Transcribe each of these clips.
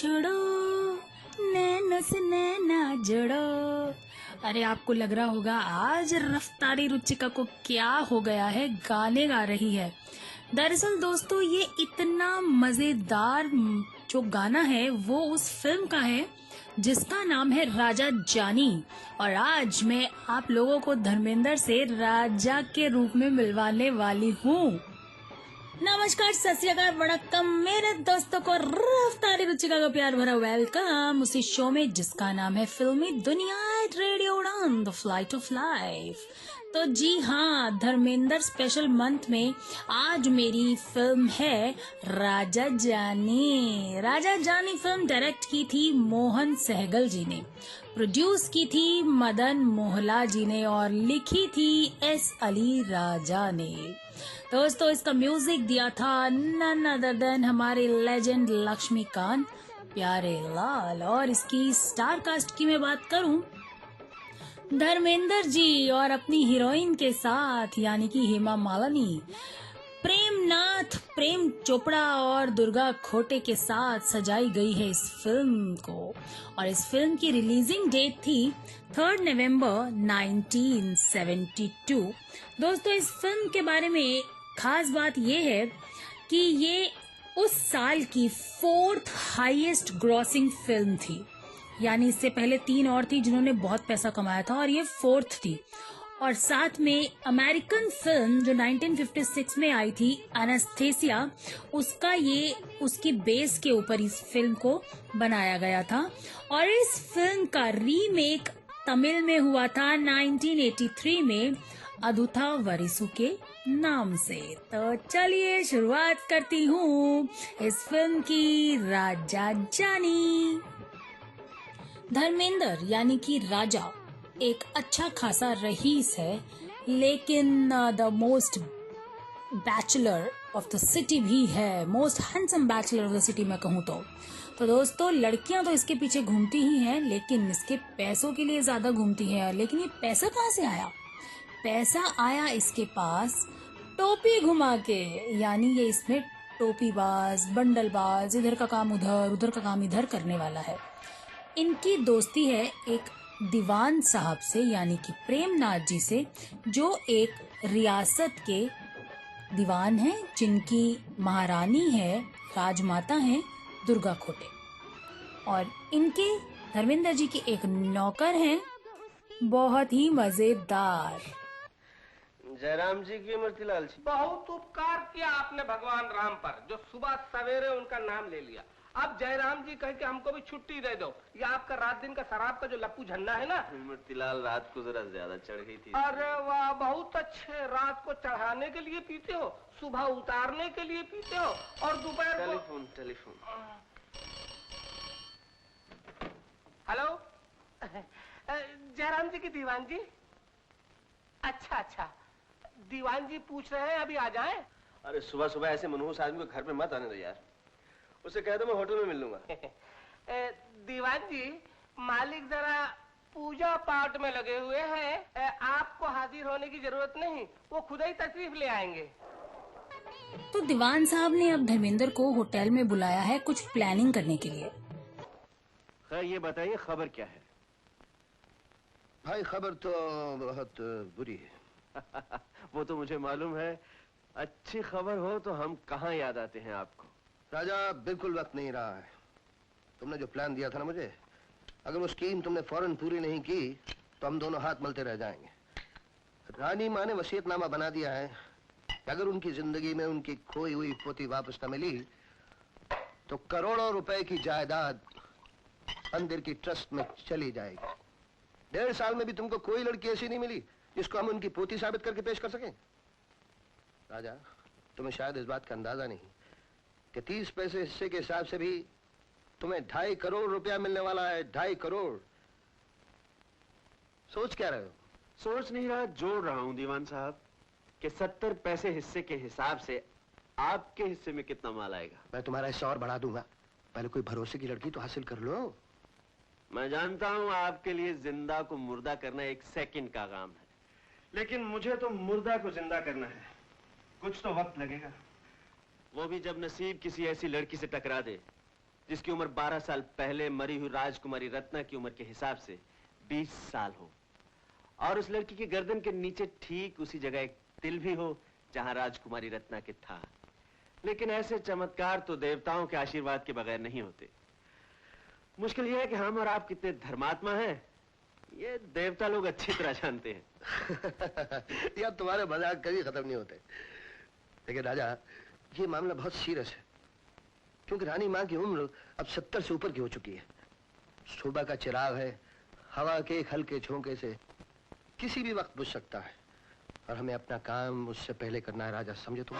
छोड़ो, नैनों से नैना जोड़ो। अरे आपको लग रहा होगा आज रफ्तारी रुचिका को क्या हो गया है, गाने गा रही है। दरअसल दोस्तों ये इतना मजेदार जो गाना है वो उस फिल्म का है जिसका नाम है राजा जानी। और आज मैं आप लोगों को धर्मेंद्र से राजा के रूप में मिलवाने वाली हूँ। नमस्कार, सत श्री अकाल, वणक्कम मेरे दोस्तों को रफ्तारी रुचिका का प्यार भरा वेलकम उसी शो में जिसका नाम है फिल्मी दुनिया रेडियो उड़ान, द फ्लाइट ऑफ लाइफ। तो जी हाँ, धर्मेंद्र स्पेशल मंथ में आज मेरी फिल्म है राजा जानी। राजा जानी फिल्म डायरेक्ट की थी मोहन सहगल जी ने, प्रोड्यूस की थी मदन मोहला जी ने और लिखी थी एस अली राजा ने। दोस्तों इसका म्यूजिक दिया था नन अदर देन हमारे लेजेंड लक्ष्मीकांत प्यारे लाल। और इसकी स्टार कास्ट की मैं बात करूं, धर्मेंद्र जी और अपनी हीरोइन के साथ यानी कि हेमा मालिनी, प्रेमनाथ प्रेम चोपड़ा और दुर्गा खोटे के साथ सजाई गई है इस फिल्म को। और इस फिल्म की रिलीजिंग डेट थी 3 नवंबर 1972। दोस्तों इस फिल्म के बारे में खास बात ये है कि ये उस साल की 4th हाईएस्ट ग्रॉसिंग फिल्म थी। यानी इससे पहले 3 और थी जिन्होंने बहुत पैसा कमाया था और ये 4th थी। और साथ में अमेरिकन फिल्म जो 1956 में आई थी एनास्थेसिया, उसका ये उसकी बेस के ऊपर इस फिल्म को बनाया गया था। और इस फिल्म का रीमेक तमिल में हुआ था 1983 में अदुथा वरिसु के नाम से। तो चलिए शुरुआत करती हूँ इस फिल्म की, राजा जानी। धर्मेंद्र यानी कि राजा एक अच्छा खासा रईस है, लेकिन the most bachelor of the city भी है, most handsome bachelor of the city मैं कहूँ तो दोस्तों लड़कियां तो इसके पीछे घूमती ही हैं, लेकिन इसके पैसों के लिए ज्यादा घूमती हैं। लेकिन ये पैसा कहाँ से आया? पैसा आया इसके पास टोपी घुमा के, यानी ये इसमें टोपीबाज, बंडलबाज, इधर का काम उधर, उधर का काम इधर करने वाला है। इनकी दोस्ती है एक दीवान साहब से यानी कि प्रेमनाथ जी से, जो एक रियासत के दीवान हैं जिनकी महारानी है, राजमाता हैं दुर्गा खोटे। और इनके धर्मेंद्र जी के एक नौकर हैं बहुत ही मजेदार। जयराम जी की मूर्तिलाल जी, बहुत उपकार किया आपने भगवान राम पर, जो सुबह सवेरे उनका नाम ले लिया। अब जयराम जी कह के हमको भी छुट्टी दे दो। ये आपका रात दिन का शराब का जो लप्पू झंडा है ना, मूर्तिलाल रात को जरा ज्यादा चढ़ गई थी। अरे वाह, बहुत अच्छे। रात को चढ़ाने के लिए पीते हो, सुबह उतारने के लिए पीते हो, और दोपहर को टेलीफोन। हेलो, जयराम जी की दीवान जी। अच्छा, दीवान जी पूछ रहे हैं अभी आ जाएं? अरे सुबह सुबह ऐसे मनहूस आदमी को घर पे मत आने दो यार। उसे कह दो मैं होटल में मिल लूंगा। दीवान जी, मालिक जरा पूजा पाठ में लगे हुए हैं, आपको हाजिर होने की जरूरत नहीं, वो खुद ही तशरीफ ले आएंगे। तो दीवान साहब ने अब धर्मेंद्र को होटल में बुलाया है कुछ प्लानिंग करने के लिए। खैर ये बताइए खबर क्या है? भाई खबर तो बहुत बुरी है। वो तो मुझे मालूम है। अच्छी खबर हो तो हम कहाँ याद आते हैं आपको। राजा बिल्कुल वक्त नहीं रहा है। तुमने जो प्लान दिया था ना मुझे, अगर वो स्कीम तुमने फौरन पूरी नहीं की तो हम दोनों हाथ मलते रह जाएंगे। रानी माँ ने वसीयतनामा बना दिया है कि अगर उनकी जिंदगी में उनकी खोई हुई पोती वापस न मिली तो करोड़ों रुपए की जायदाद मंदिर की ट्रस्ट में चली जाएगी। 1.5 साल में भी तुमको कोई लड़की ऐसी नहीं मिली जिसको हम उनकी पोती साबित करके पेश कर सकें। राजा, तुम्हें शायद इस बात का अंदाजा नहीं कि 30 पैसे हिस्से के हिसाब से भी तुम्हें 2.5 करोड़ रुपया मिलने वाला है। 2.5 करोड़। सोच क्या रहे हो? सोच नहीं रहा, जोड़ रहा हूँ दीवान साहब कि 70 पैसे हिस्से के हिसाब से आपके हिस्से में कितना माल आएगा। मैं तुम्हारा हिस्सा और बढ़ा दूंगा। पहले कोई भरोसे की लड़की तो हासिल कर लो। मैं जानता हूँ आपके लिए जिंदा को मुर्दा करना 1 सेकंड का काम है, लेकिन मुझे तो मुर्दा को जिंदा करना है। कुछ तो वक्त लगेगा, वो भी जब नसीब किसी ऐसी लड़की से टकरा दे जिसकी उम्र 12 साल पहले मरी हुई राजकुमारी रत्ना की उम्र के हिसाब से 20 साल हो, और उस लड़की की गर्दन के नीचे ठीक उसी जगह एक तिल भी हो जहां राजकुमारी रत्ना के था। लेकिन ऐसे चमत्कार तो देवताओं के आशीर्वाद के बगैर नहीं होते। मुश्किल यह है कि हम और आप कितने धर्मात्मा हैं, ये देवता लोग अच्छी तरह जानते हैं। यार तुम्हारे मजाक कभी खत्म नहीं होते। लेकिन राजा, ये मामला बहुत सीरियस है, क्योंकि रानी माँ की उम्र अब 70 से ऊपर की हो चुकी है। सुबह का चिराग है, हवा के एक हल्के झोंके से किसी भी वक्त बुझ सकता है, और हमें अपना काम उससे पहले करना है राजा, समझे तुम?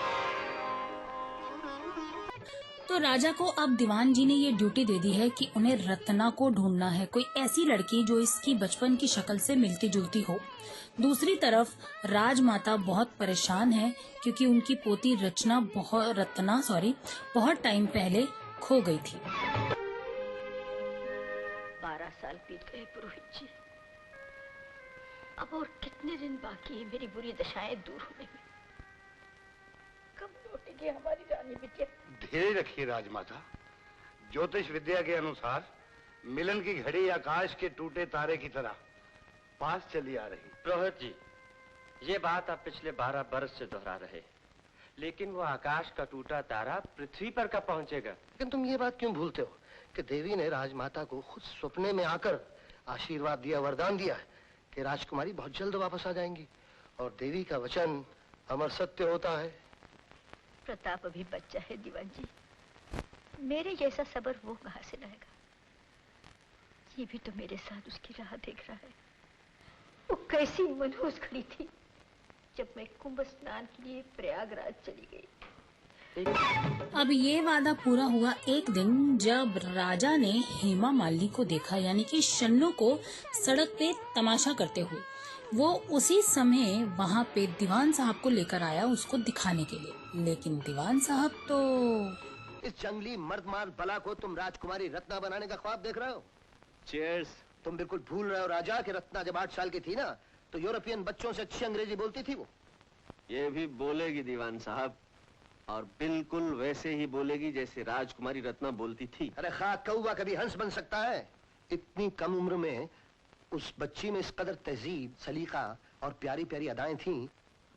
तो राजा को अब दीवान जी ने ये ड्यूटी दे दी है कि उन्हें रत्ना को ढूंढना है, कोई ऐसी लड़की जो इसकी बचपन की शक्ल से मिलती जुलती हो। दूसरी तरफ राजमाता बहुत परेशान है, क्योंकि उनकी पोती रत्ना बहुत टाइम पहले खो गई थी। 12 साल बीत गए पुरोहित जी। अब और कितने दिन बाकी है मेरी बुरी दशाएं दूर होने में? कब लौटेगी हमारी रानी बिटिया? धीरे रखिए राजमाता। ज्योतिष विद्या के अनुसार मिलन की घड़ी आकाश के टूटे तारे की तरह पास चली आ रही। पुरोहित जी, ये बात आप पिछले 12 बरस से दोहरा रहे, लेकिन वो आकाश का टूटा तारा पृथ्वी पर कब पहुंचेगा? लेकिन तुम ये बात क्यों भूलते हो कि देवी ने राजमाता को खुद सपने में आकर आशीर्वाद दिया, वरदान दिया है कि राजकुमारी बहुत जल्द वापस आ जाएंगी, और देवी का वचन अमर सत्य होता है। प्रताप अभी बच्चा है दीवान जी, मेरे जैसा सब्र वो कहाँ से लाएगा? ये भी तो मेरे साथ उसकी राह देख रहा है। वो कैसी मनहूस खड़ी थी जब मैं कुंभ स्नान के लिए प्रयागराज चली गई। अब ये वादा पूरा हुआ एक दिन, जब राजा ने हेमा मालिनी को देखा, यानी कि शन्नू को सड़क पे तमाशा करते हुए। वो उसी समय वहाँ पे दीवान साहब को लेकर आया उसको दिखाने के लिए, लेकिन दीवान साहब तो इस जंगली मर्दमार बला को तुम राजकुमारी रत्ना बनाने का ख्वाब देख रहे हो? चीयर्स। तुम बिल्कुल भूल रहे हो राजा कि रत्ना जब 8 साल की थी ना, तो यूरोपियन बच्चों से अच्छी अंग्रेजी बोलती थी वो। ये भी बोलेगी दीवान साहब, और बिल्कुल वैसे ही बोलेगी जैसे राजकुमारी रत्ना बोलती थी। अरे खाक कौवा कभी हंस बन सकता है? इतनी कम उम्र में उस बच्ची में इस कदर तहजीब, सलीका और प्यारी प्यारी अदाएं थीं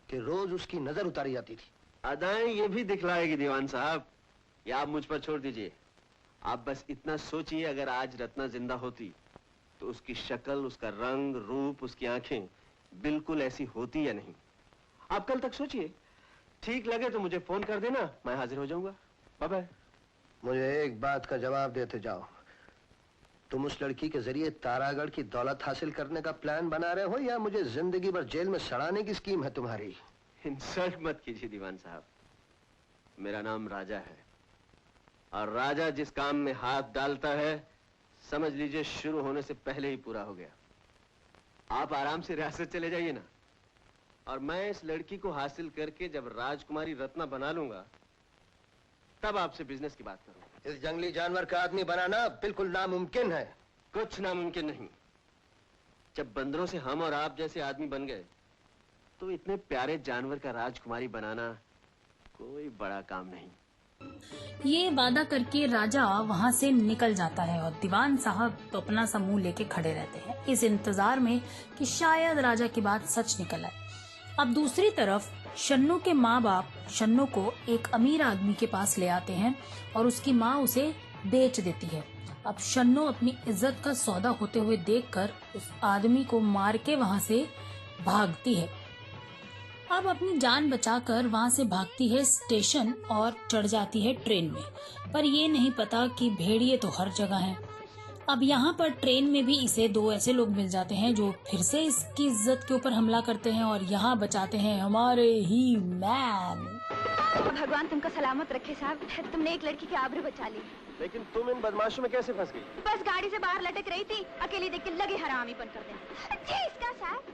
कि रोज उसकी नजर उतारी जाती थी। अदाएं ये भी दिखलाएगी दीवान साहब, या आप मुझ पर छोड़ दीजिए। आप बस इतना सोचिए, अगर आज रत्ना जिंदा होती तो उसकी शक्ल, उसका रंग, रूप, उसकी आंखें बिल्कुल ऐसी होती या नहीं। आप कल तक सोचिए, ठीक लगे तो मुझे फोन कर देना, मैं हाजिर हो जाऊंगा। Bye bye. मुझे एक बात का जवाब देते जाओ, तुम उस लड़की के जरिए तारागढ़ की दौलत हासिल करने का प्लान बना रहे हो, या मुझे जिंदगी भर जेल में सड़ाने की स्कीम है तुम्हारी? इंसल्ट मत कीजिए दीवान साहब, मेरा नाम राजा है, और राजा जिस काम में हाथ डालता है समझ लीजिए शुरू होने से पहले ही पूरा हो गया। आप आराम से रियासत चले जाइए ना, और मैं इस लड़की को हासिल करके जब राजकुमारी रत्ना बना लूंगा तब आपसे बिजनेस की बात करूंगा। इस जंगली जानवर का आदमी बनाना बिल्कुल नामुमकिन है। कुछ नामुमकिन नहीं। जब बंदरों से हम और आप जैसे आदमी बन गए तो इतने प्यारे जानवर का राजकुमारी बनाना कोई बड़ा काम नहीं। ये वादा करके राजा वहाँ से निकल जाता है, और दीवान साहब तो अपना सा मुंह लेके खड़े रहते हैं, इस इंतजार में कि शायद राजा की बात सच निकल आए। अब दूसरी तरफ शन्नू के माँ बाप शन्नू को एक अमीर आदमी के पास ले आते हैं, और उसकी माँ उसे बेच देती है। अब शन्नू अपनी इज्जत का सौदा होते हुए देखकर उस आदमी को मार के वहाँ से भागती है। अब अपनी जान बचाकर वहाँ से भागती है स्टेशन और चढ़ जाती है ट्रेन में, पर ये नहीं पता कि भेड़िए तो हर जगह हैं। अब यहाँ पर ट्रेन में भी इसे 2 ऐसे लोग मिल जाते हैं जो फिर से इसकी इज्जत के ऊपर हमला करते हैं, और यहाँ बचाते हैं हमारे ही मैन। भगवान तुमको सलामत रखे साहब, तुमने एक लड़की की आबरू बचा ली। लेकिन तुम इन बदमाशों में कैसे फंस गई? बस गाड़ी से बाहर लटक रही थी, अकेली देख के लगे हरामीपन कर देना। जी इसका साहब।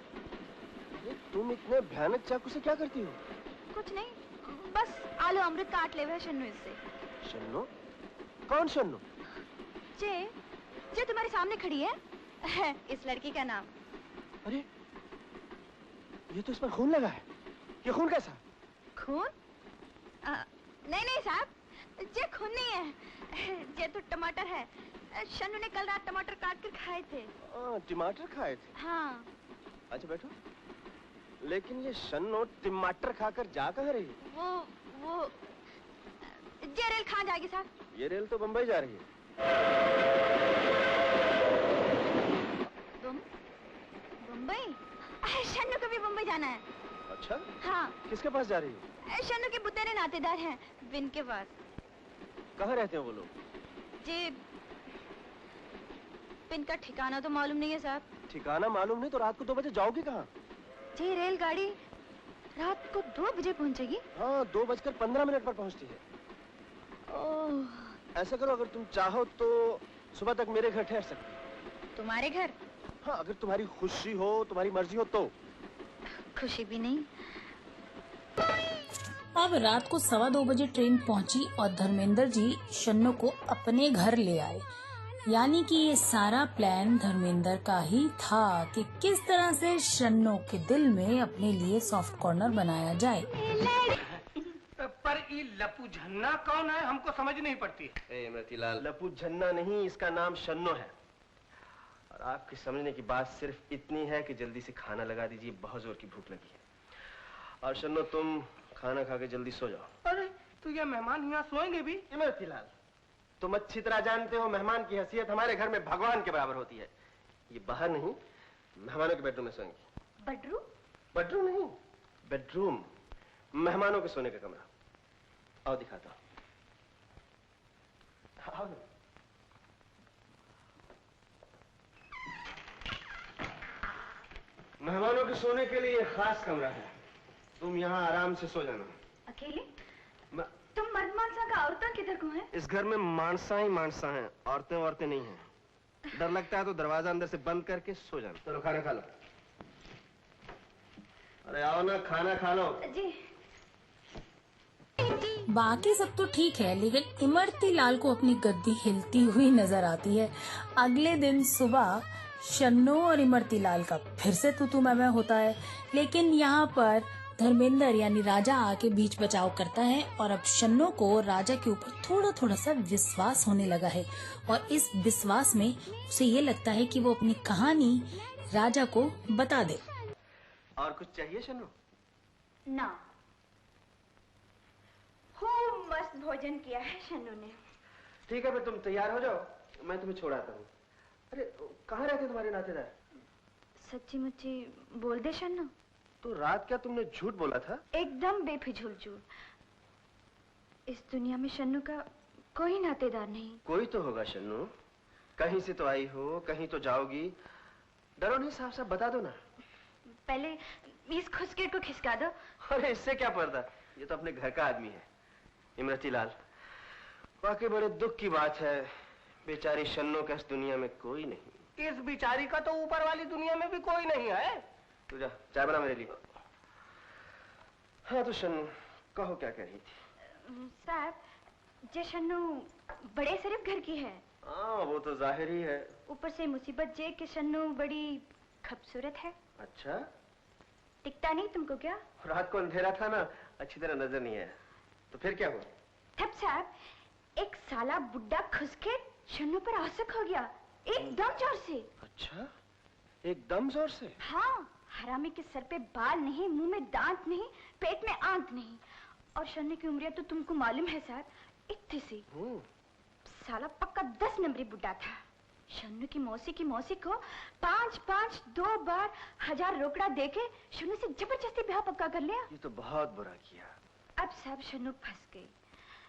तुम इतने भयानक चाकू से क्या करती हो? कुछ नहीं, बस आलू अमृत काट ले हुए शन्नू इससे। शन्नू? कौन शन्नू? जे तुम्हारे सामने खड़ी है इस लड़की का नाम। अरे ये तो इस पर खून लगा है। ये खून कैसा? खून? नहीं नहीं साहब, जे खून नहीं है, ये तो टमाटर है। शन्नू ने कल रात टमाटर काट कर खाए थे। टमाटर खाए थे? हाँ। अच्छा बैठो। लेकिन ये शन्नो टमाटर खाकर जा कहाँ रही है? वो ये रेल कहाँ जाएगी साहब? ये रेल तो बम्बई जा रही है। बम्बई? शन्नू को भी बम्बई जाना है। अच्छा? हाँ। किसके पास जा रही है? शन्नू के बुतेरे नातेदार हैं, विन के पास। कहाँ रहते हैं वो लोग? जी, विन का ठिकाना तो मालूम नहीं है साहब। ठिकाना मालूम नहीं तो रात को 2 बजे जाओगी कहाँ? जी, रेलगाड़ी रात को 2 बजे पहुंचेगी। हाँ, 2:15 पर पहुंचती है। ओह। ऐसा करो, अगर तुम चाहो तो सुबह तक मेरे घर ठहर सकती हो। तुम्हारे घर? हाँ, अगर तुम्हारी खुशी हो, तुम्हारी मर्जी हो तो। खुशी भी नहीं। अब रात को 2:15 बजे ट्रेन पहुंची और धर्मेंद्र जी शन्नो को अपने घर ले आए। यानी कि ये सारा प्लान धर्मेंद्र का ही था कि किस तरह से शन्नो के दिल में अपने लिए सॉफ्ट कॉर्नर बनाया जाए। पर ये लपू झन्ना कौन है, हमको समझ नहीं पड़ती। इमरतीलाल, लपू झन्ना नहीं, इसका नाम शन्नो है। और आपकी समझने की बात सिर्फ इतनी है कि जल्दी से खाना लगा दीजिए, बहुत जोर की भूख लगी है। और शन्नो, तुम खाना खा के जल्दी सो जाओ। अरे तो ये मेहमान यहाँ सोएंगे भी? इमरतीलाल, तुम अच्छी तरह जानते हो मेहमान की हैसियत हमारे घर में भगवान के बराबर होती है। ये बाहर नहीं, मेहमानों के बेडरूम में सोएंगी। बेडरूम? बेडरूम नहीं, बेडरूम, मेहमानों के सोने का कमरा। आओ दिखाता हूँ। आओ ना। मेहमानों के सोने के लिए खास कमरा है, तुम यहाँ आराम से सो जाना। अकेले? तुम मर्द मानसा का औरतें किधर को हैं? इस घर में मानसा ही मानसा हैं, औरतें नहीं हैं। डर लगता है तो दरवाजा अंदर से बंद करके सो जाना। चलो खाना खा लो। अरे आओ ना, खाना खा लो। जी। बाकी सब तो ठीक है, लेकिन इमरती लाल को अपनी गद्दी हिलती हुई नजर आती है। अगले दिन सुबह शन्नो और इमरती लाल का फिर से तू मैं होता है, लेकिन यहाँ पर धर्मेंद्र यानी राजा आके बीच बचाव करता है और अब शन्नो को राजा के ऊपर थोड़ा थोड़ा सा विश्वास होने लगा है और इस विश्वास में उसे ये लगता है कि वो अपनी कहानी राजा को बता दे। और कुछ चाहिए शन्नो? ना, खूब मस्त भोजन किया है शन्नू ने। ठीक है, फिर तुम तैयार हो जाओ, मैं तुम्हें छोड़ आता हूँ। अरे कहाँ रहते तुम्हारे नातेदार? सच्ची मुच्ची बोल दे शन्नू। तो रात क्या तुमने झूठ बोला था? एकदम बेफिजूल झूठ। इस दुनिया में शन्नू का कोई नातेदार नहीं। कोई तो होगा शन्नू, कहीं से तो आई हो, कहीं तो जाओगी। डरो नहीं, साफ साफ बता दो ना। पहले इस खुसकेट को खिसका दो। अरे इससे क्या पर्दा, ये तो अपने घर का आदमी है। इमरती लाल, वाकई बड़े दुख की बात है, बेचारी शन्नो का इस दुनिया में कोई नहीं। इस बिचारी का तो ऊपर वाली दुनिया में भी कोई नहीं है। तू जा, चाय बना मेरे लिए। हाँ तो शन्नो, कहो क्या कह रही थी? साहब, जे शन्नू बड़े शरीफ घर की है। हाँ वो तो जाहिर ही है। ऊपर से मुसीबत जे कि शन्नू बड़ी खूबसूरत है। अच्छा, टिकता नहीं तुमको क्या? रात को अंधेरा था ना, अच्छी तरह नजर नहीं आया। तो फिर क्या हुआ? तब साहब, एक साला बुड्ढा खुसके शन्नू पर आसक हो गया, एकदम जोर से। अच्छा, एकदम जोर से? हाँ, हरामी के सर पे बाल नहीं, मुंह में दांत नहीं, पेट में आंत नहीं। और शन्नू की उम्र तो तुमको मालूम है साहब, इतनी सी। साला पक्का 10 नंबरी बुड्ढा था। शन्नू की मौसी को 5-5 2 बार 1000 रोकड़ा देके शन्नू से जबरदस्ती ब्याह पक्का कर लिया। ये तो बहुत बुरा किया। अब साहब शन्नू फंस गई।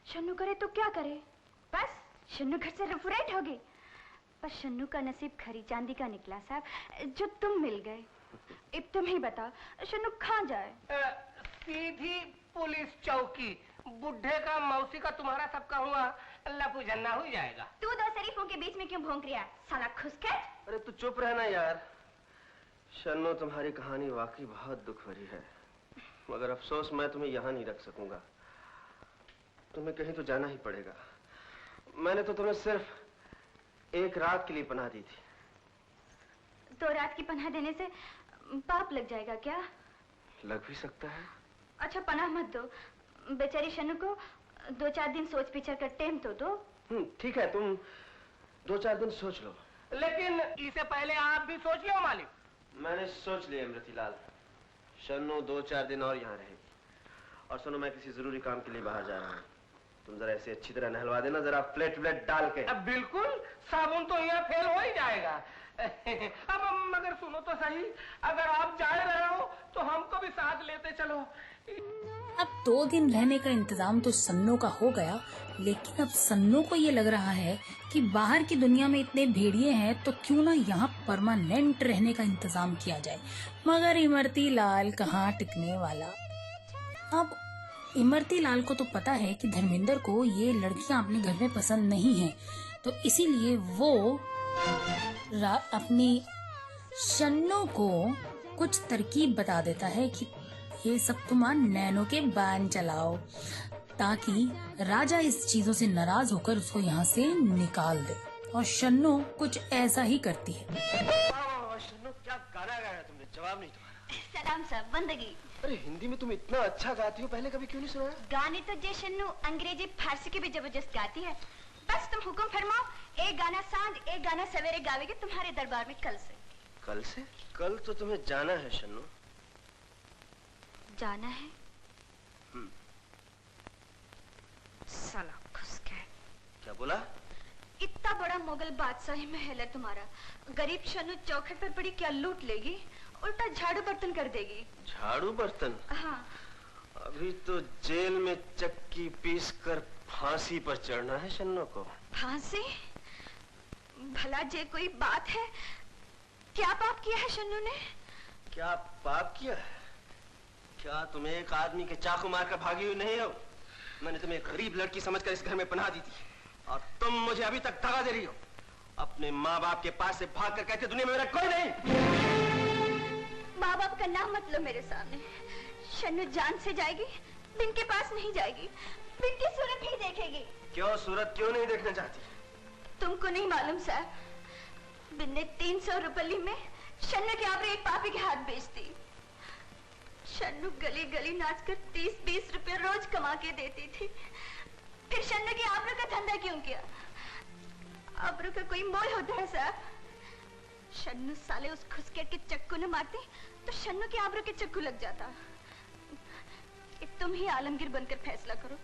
शन्नू करे तो क्या करे, बस शन्नू घर से रफुरेट हो गई। पर शन्नू का नसीब खरी चांदी का निकला साहब, जो तुम मिल गए। अब तुम ही बताओ शन्नू कहाँ जाए? सीधी पुलिस चौकी। बुढ़े का, मौसी का, तुम्हारा सबका हुआ लपू झन्ना हो जाएगा। तू 2 शरीफों के बीच में क्यों भौंक रहा, साला खुसकेट? अरे तू चुप रहना यार। शन्नो, तुम्हारी कहानी वाकई बहुत दुख भरी है, मगर अफसोस मैं तुम्हें यहाँ नहीं रख सकूंगा। तुम्हें कहीं तो जाना ही पड़ेगा। मैंने तो तुम्हें सिर्फ 1 रात के लिए पनाह दी थी। 2 रात की पनाह देने से पाप लग जाएगा क्या? लग भी सकता है। अच्छा पनाह मत दो, बेचारी शन्नू को 2-4 दिन सोच विचार कर टेम तो दो। ठीक है, तुम 2-4 दिन सोच लो। लेकिन इससे पहले आप भी सोच लो मालिक। मैंने सोच लिया अमृतिलाल, शन्नू 2-4 दिन और यहाँ रहेगी। और सुनो, मैं किसी जरूरी काम के लिए बाहर जा रहा हूँ, तुम जरा ऐसे अच्छी तरह नहलवा देना, जरा प्लेट व्लेट डाल के। अब बिल्कुल, साबुन तो यहाँ फेल हो ही जाएगा। अब मगर सुनो तो सही, अगर आप जा रहे हो तो हमको भी साथ लेते चलो। अब 2 दिन रहने का इंतजाम तो सन्नो का हो गया, लेकिन अब सन्नो को ये लग रहा है कि बाहर की दुनिया में इतने भेड़िए हैं, तो क्यों ना यहाँ परमानेंट रहने का इंतजाम किया जाए। मगर इमरती लाल कहाँ टिकने वाला। अब इमरती लाल को तो पता है कि धर्मेंद्र को ये लड़कियां अपने घर में पसंद नहीं है, तो इसीलिए वो अपनी शन्नो को कुछ तरकीब बता देता है कि ये सब तुम नैनो के बैन चलाओ, ताकि राजा इस चीजों से नाराज होकर उसको यहाँ से निकाल दे। और शन्नो कुछ ऐसा ही करती है। शन्नू, क्या गाना गाया तुमने, जवाब नहीं तुम्हारा। सलाम साहब, बंदगी। अरे हिंदी में तुम इतना अच्छा गाती हो, पहले कभी क्यों नहीं सुनाया? गाने तो जे शन्नू अंग्रेजी फारसी के भी जबरदस्त गाती है। बस तुम हुक्म फरमाओ, एक गाना सांझ एक गाना सवेरे गावेगी तुम्हारे दरबार में कल से। कल से? कल तो तुम्हें जाना है शन्नू। जाना है? साला खुसके। क्या बोला? इतना बड़ा मुगल बादशाही महल है तुम्हारा, गरीब शन्नू चौखट पर पड़ी क्या लूट लेगी, उल्टा झाड़ू बर्तन कर देगी। झाड़ू बर्तन? हाँ। अभी तो जेल में चक्की पीस कर फांसी पर चढ़ना है शन्नू को। फांसी? भला जे कोई बात है, क्या पाप किया है शन्नू ने? क्या पाप किया है? क्या तुम एक आदमी के चाकू मारकर भागी हुई नहीं हो? मैंने तुम्हें एक गरीब लड़की समझकर इस घर में पनाह दी थी, और तुम मुझे अभी तक दगा दे रही हो। अपने माँ बाप के पास से भाग कर कहते दुनिया में मेरा कोई नहीं। माँ बाप का नाम मत लो मेरे सामने। शन्नू जान से जाएगी, बिन के पास नहीं जाएगी, बिन की सूरत ही देखेगी। क्यों सूरत क्यों नहीं देखना चाहती? तुमको नहीं मालूम साहब, बिन ने 300 रुपये में शन्नू के आबरू एक पापी के हाथ बेच दी। शन्नू गली गली नाचकर 30-20 रुपए रोज कमा के देती थी। फिर शन्नू की आबरू का धंधा क्यों किया? आबरू का कोई मोल होता है साहब? शन्नू साले उस खुसकेट के चक्कू न मारती तो शन्नू के आबरू के चक्कू लग जाता। तुम ही आलमगीर बनकर फैसला करो।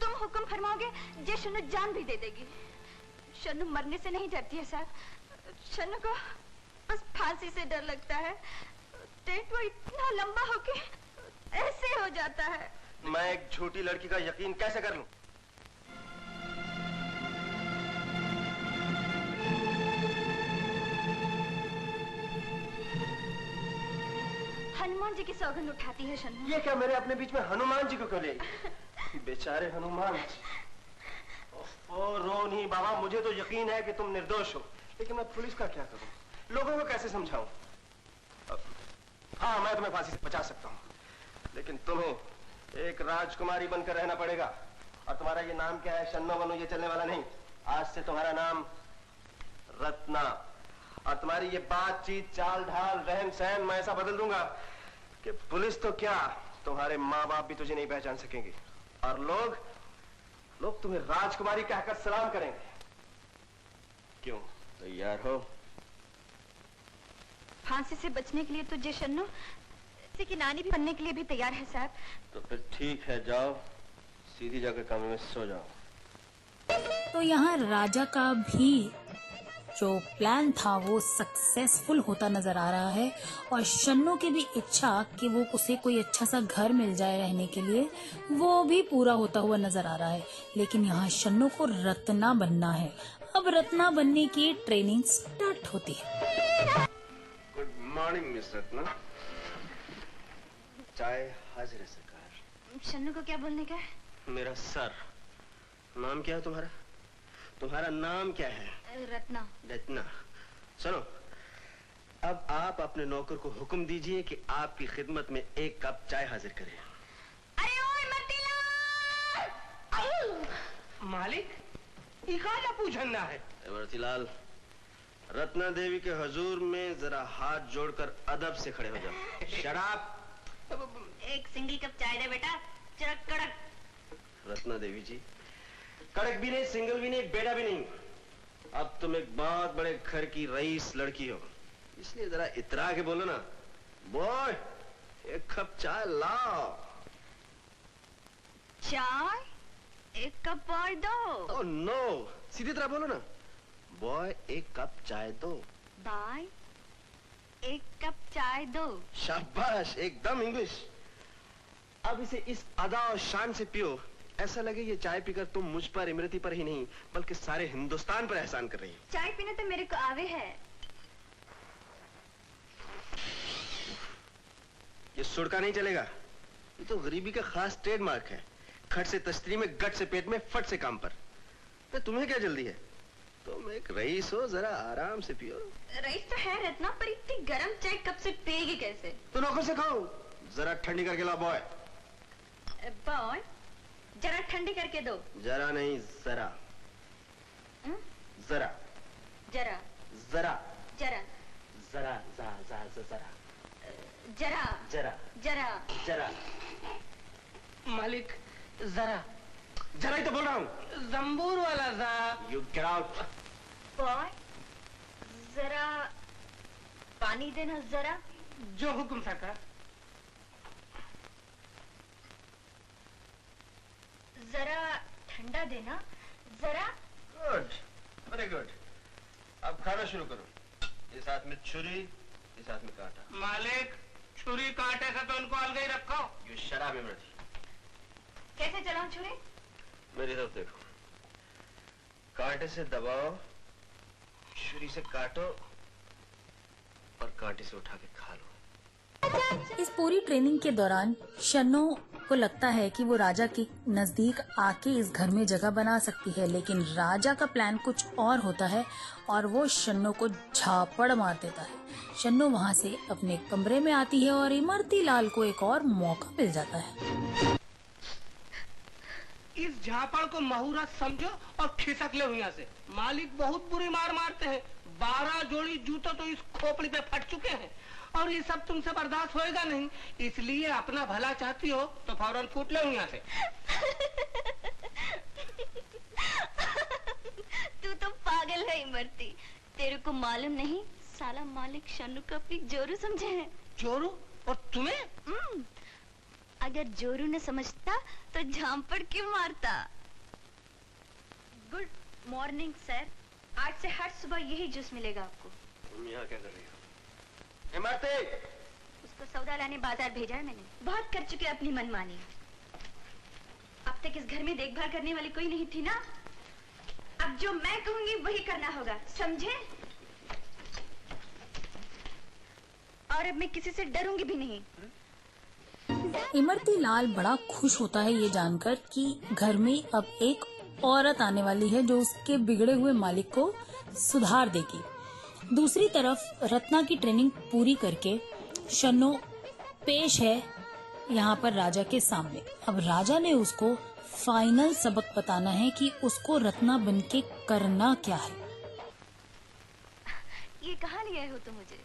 तुम हुक्म फरमाओगे, जे शन्नू जान भी दे देगी। शन्नू मरने से नहीं डरती है साहब, शन्नू को बस फांसी से डर लगता है। टेंट वो इतना लंबा होके ऐसे हो जाता है। मैं एक झूठी लड़की का यकीन कैसे कर लूं? हनुमान जी की सौगंध उठाती है शन्नू। ये क्या मेरे अपने बीच में हनुमान जी को क्यों ले आई? बेचारे हनुमान जी। ओ रोनी बाबा, मुझे तो यकीन है कि तुम निर्दोष हो, लेकिन मैं पुलिस का क्या करूं? लोगों को कैसे समझाऊं? हाँ, मैं तुम्हें फांसी से बचा सकता हूँ, लेकिन तुम्हें एक राजकुमारी बनकर रहना पड़ेगा। और तुम्हारा ये नाम क्या है? शन्नो बनो, ये चलने वाला नहीं। आज से तुम्हारा नाम रत्ना। और तुम्हारी ये बातचीत, चाल ढाल, रहन सहन मैं ऐसा बदल दूंगा कि पुलिस तो क्या, तुम्हारे माँ बाप भी तुझे नहीं पहचान सकेंगे। और लोग तुम्हें राजकुमारी कहकर सलाम करेंगे। क्यों, तैयार हो? फांसी से बचने के लिए तो जे शन्नू किसी की नानी भी बनने के लिए भी तैयार है साहब। तो फिर ठीक है, जाओ सीधी जाकर कमरे में सो जाओ। तो यहाँ राजा का भी जो प्लान था वो सक्सेसफुल होता नजर आ रहा है, और शन्नू की भी इच्छा कि वो उसे कोई अच्छा सा घर मिल जाए रहने के लिए, वो भी पूरा होता हुआ नजर आ रहा है। लेकिन यहाँ शन्नू को रत्ना बनना है। अब रत्ना बनने की ट्रेनिंग स्टार्ट होती है। गुड मॉर्निंग मिस रत्ना, चाय हाजिर है सरकार। शन्नू को क्या बोलने का है? मेरा सर। नाम क्या है तुम्हारा? तुम्हारा नाम क्या है? रत्ना। रत्ना। सुनो, अब आप अपने नौकर को हुक्म दीजिए कि आपकी खिदमत में 1 कप चाय हाजिर करे। अरे ओए मतीलाल! मालिक, इकाला पूछना है। मतीलाल, रत्ना देवी के हुजूर में जरा हाथ जोड़कर अदब से खड़े हो जाओ। शराब। एक सिंगल कप चाय दे बेटा, चरक कड़क। रत्ना देवी जी, कड़क भी नहीं, सिंगल भी नहीं, बेटा भी नहीं। अब तुम एक बहुत बड़े घर की रईस लड़की हो, इसलिए जरा इतरा के बोलो ना, बॉय एक कप चाय लाओ। चाय? एक कप और दो। ओह नो, सीधी तरह बोलो ना, बॉय एक कप चाय दो। बाय, एक कप चाय दो। शाबाश, एकदम इंग्लिश। अब इसे इस अदा और शान से पियो, ऐसा लगे ये चाय पीकर तुम मुझ पर, इमरती पर ही नहीं बल्कि सारे हिंदुस्तान पर एहसान कर रही हो। चाय पीने तो मेरे को आवे है। ये सुड़का नहीं चलेगा, ये तो गरीबी का खास ट्रेडमार्क है। खट से तश्तरी में, गट से पेट में, फट से काम पर। तो तुम्हें क्या जल्दी है? तुम एक रईस हो, जरा आराम से पियो। रईस तो है रत्ना, पर इतनी गरम चाय कब से पिएगी कैसे? तो नौकर से खाओ, जरा ठंडी करके लाओ। बॉय बॉय जरा ठंडी करके दो। जरा नहीं, जरा। जरा जरा जरा जरा जरा जरा जरा जरा जरा जरा जरा। मालिक जरा जरा ही तो बोल रहा हूँ। जंबूर वाला जा। You get out. बॉय जरा पानी देना जरा। जो हुक्म सरकार। जरा ठंडा देना जरा। Good, very good. अब खाना शुरू करो। इस हाथ में छुरी, इस हाथ में कांटा। मालिक छुरी कांटे से तो उनको अलग ही रखो। यू शराब इमरती। कैसे चलाऊं छुरी? मेरी तरफ देखो, कांटे से दबाओ, छुरी से काटो और कांटे से उठा के खा लो। इस पूरी ट्रेनिंग के दौरान शन्नो को लगता है कि वो राजा के नजदीक आके इस घर में जगह बना सकती है, लेकिन राजा का प्लान कुछ और होता है और वो शन्नो को झापड़ मार देता है। शन्नो वहाँ से अपने कमरे में आती है और इमरती लाल को एक और मौका मिल जाता है। इस झापड़ को मुहूर्त समझो और खिसक ले यहाँ से। मालिक बहुत बुरी मार मारते हैं। 12 जोड़ी जूते तो इस खोपड़ी पे फट चुके हैं और ये सब तुमसे बर्दाश्त होएगा नहीं। इसलिए अपना भला चाहती हो तो फौरन फूट ले यहाँ से। तू तो पागल है इमरती। तेरे को मालूम नहीं साला मालिक शन्नू को अपनी जोरू समझे है। जोरू? और तुम्हें? अगर जोरू ने समझता तो झांपड़ क्यों मारता। गुड मॉर्निंग सर, आज से हर सुबह यही जूस मिलेगा आपको। तुम यहाँ क्या कर रही हो? इमरती! उसको सौदा लाने बाजार भेजा है मैंने। बहुत कर चुके अपनी मनमानी। अब तक इस घर में देखभाल करने वाली कोई नहीं थी ना। अब जो मैं कहूंगी वही करना होगा, समझे? और अब मैं किसी से डरूंगी भी नहीं। इमरती लाल बड़ा खुश होता है ये जानकर कि घर में अब एक औरत आने वाली है जो उसके बिगड़े हुए मालिक को सुधार देगी। दूसरी तरफ रत्ना की ट्रेनिंग पूरी करके शन्नो पेश है यहाँ पर राजा के सामने। अब राजा ने उसको फाइनल सबक बताना है कि उसको रत्ना बनके करना क्या है। ये कहाँ ले आए हो तुम मुझे?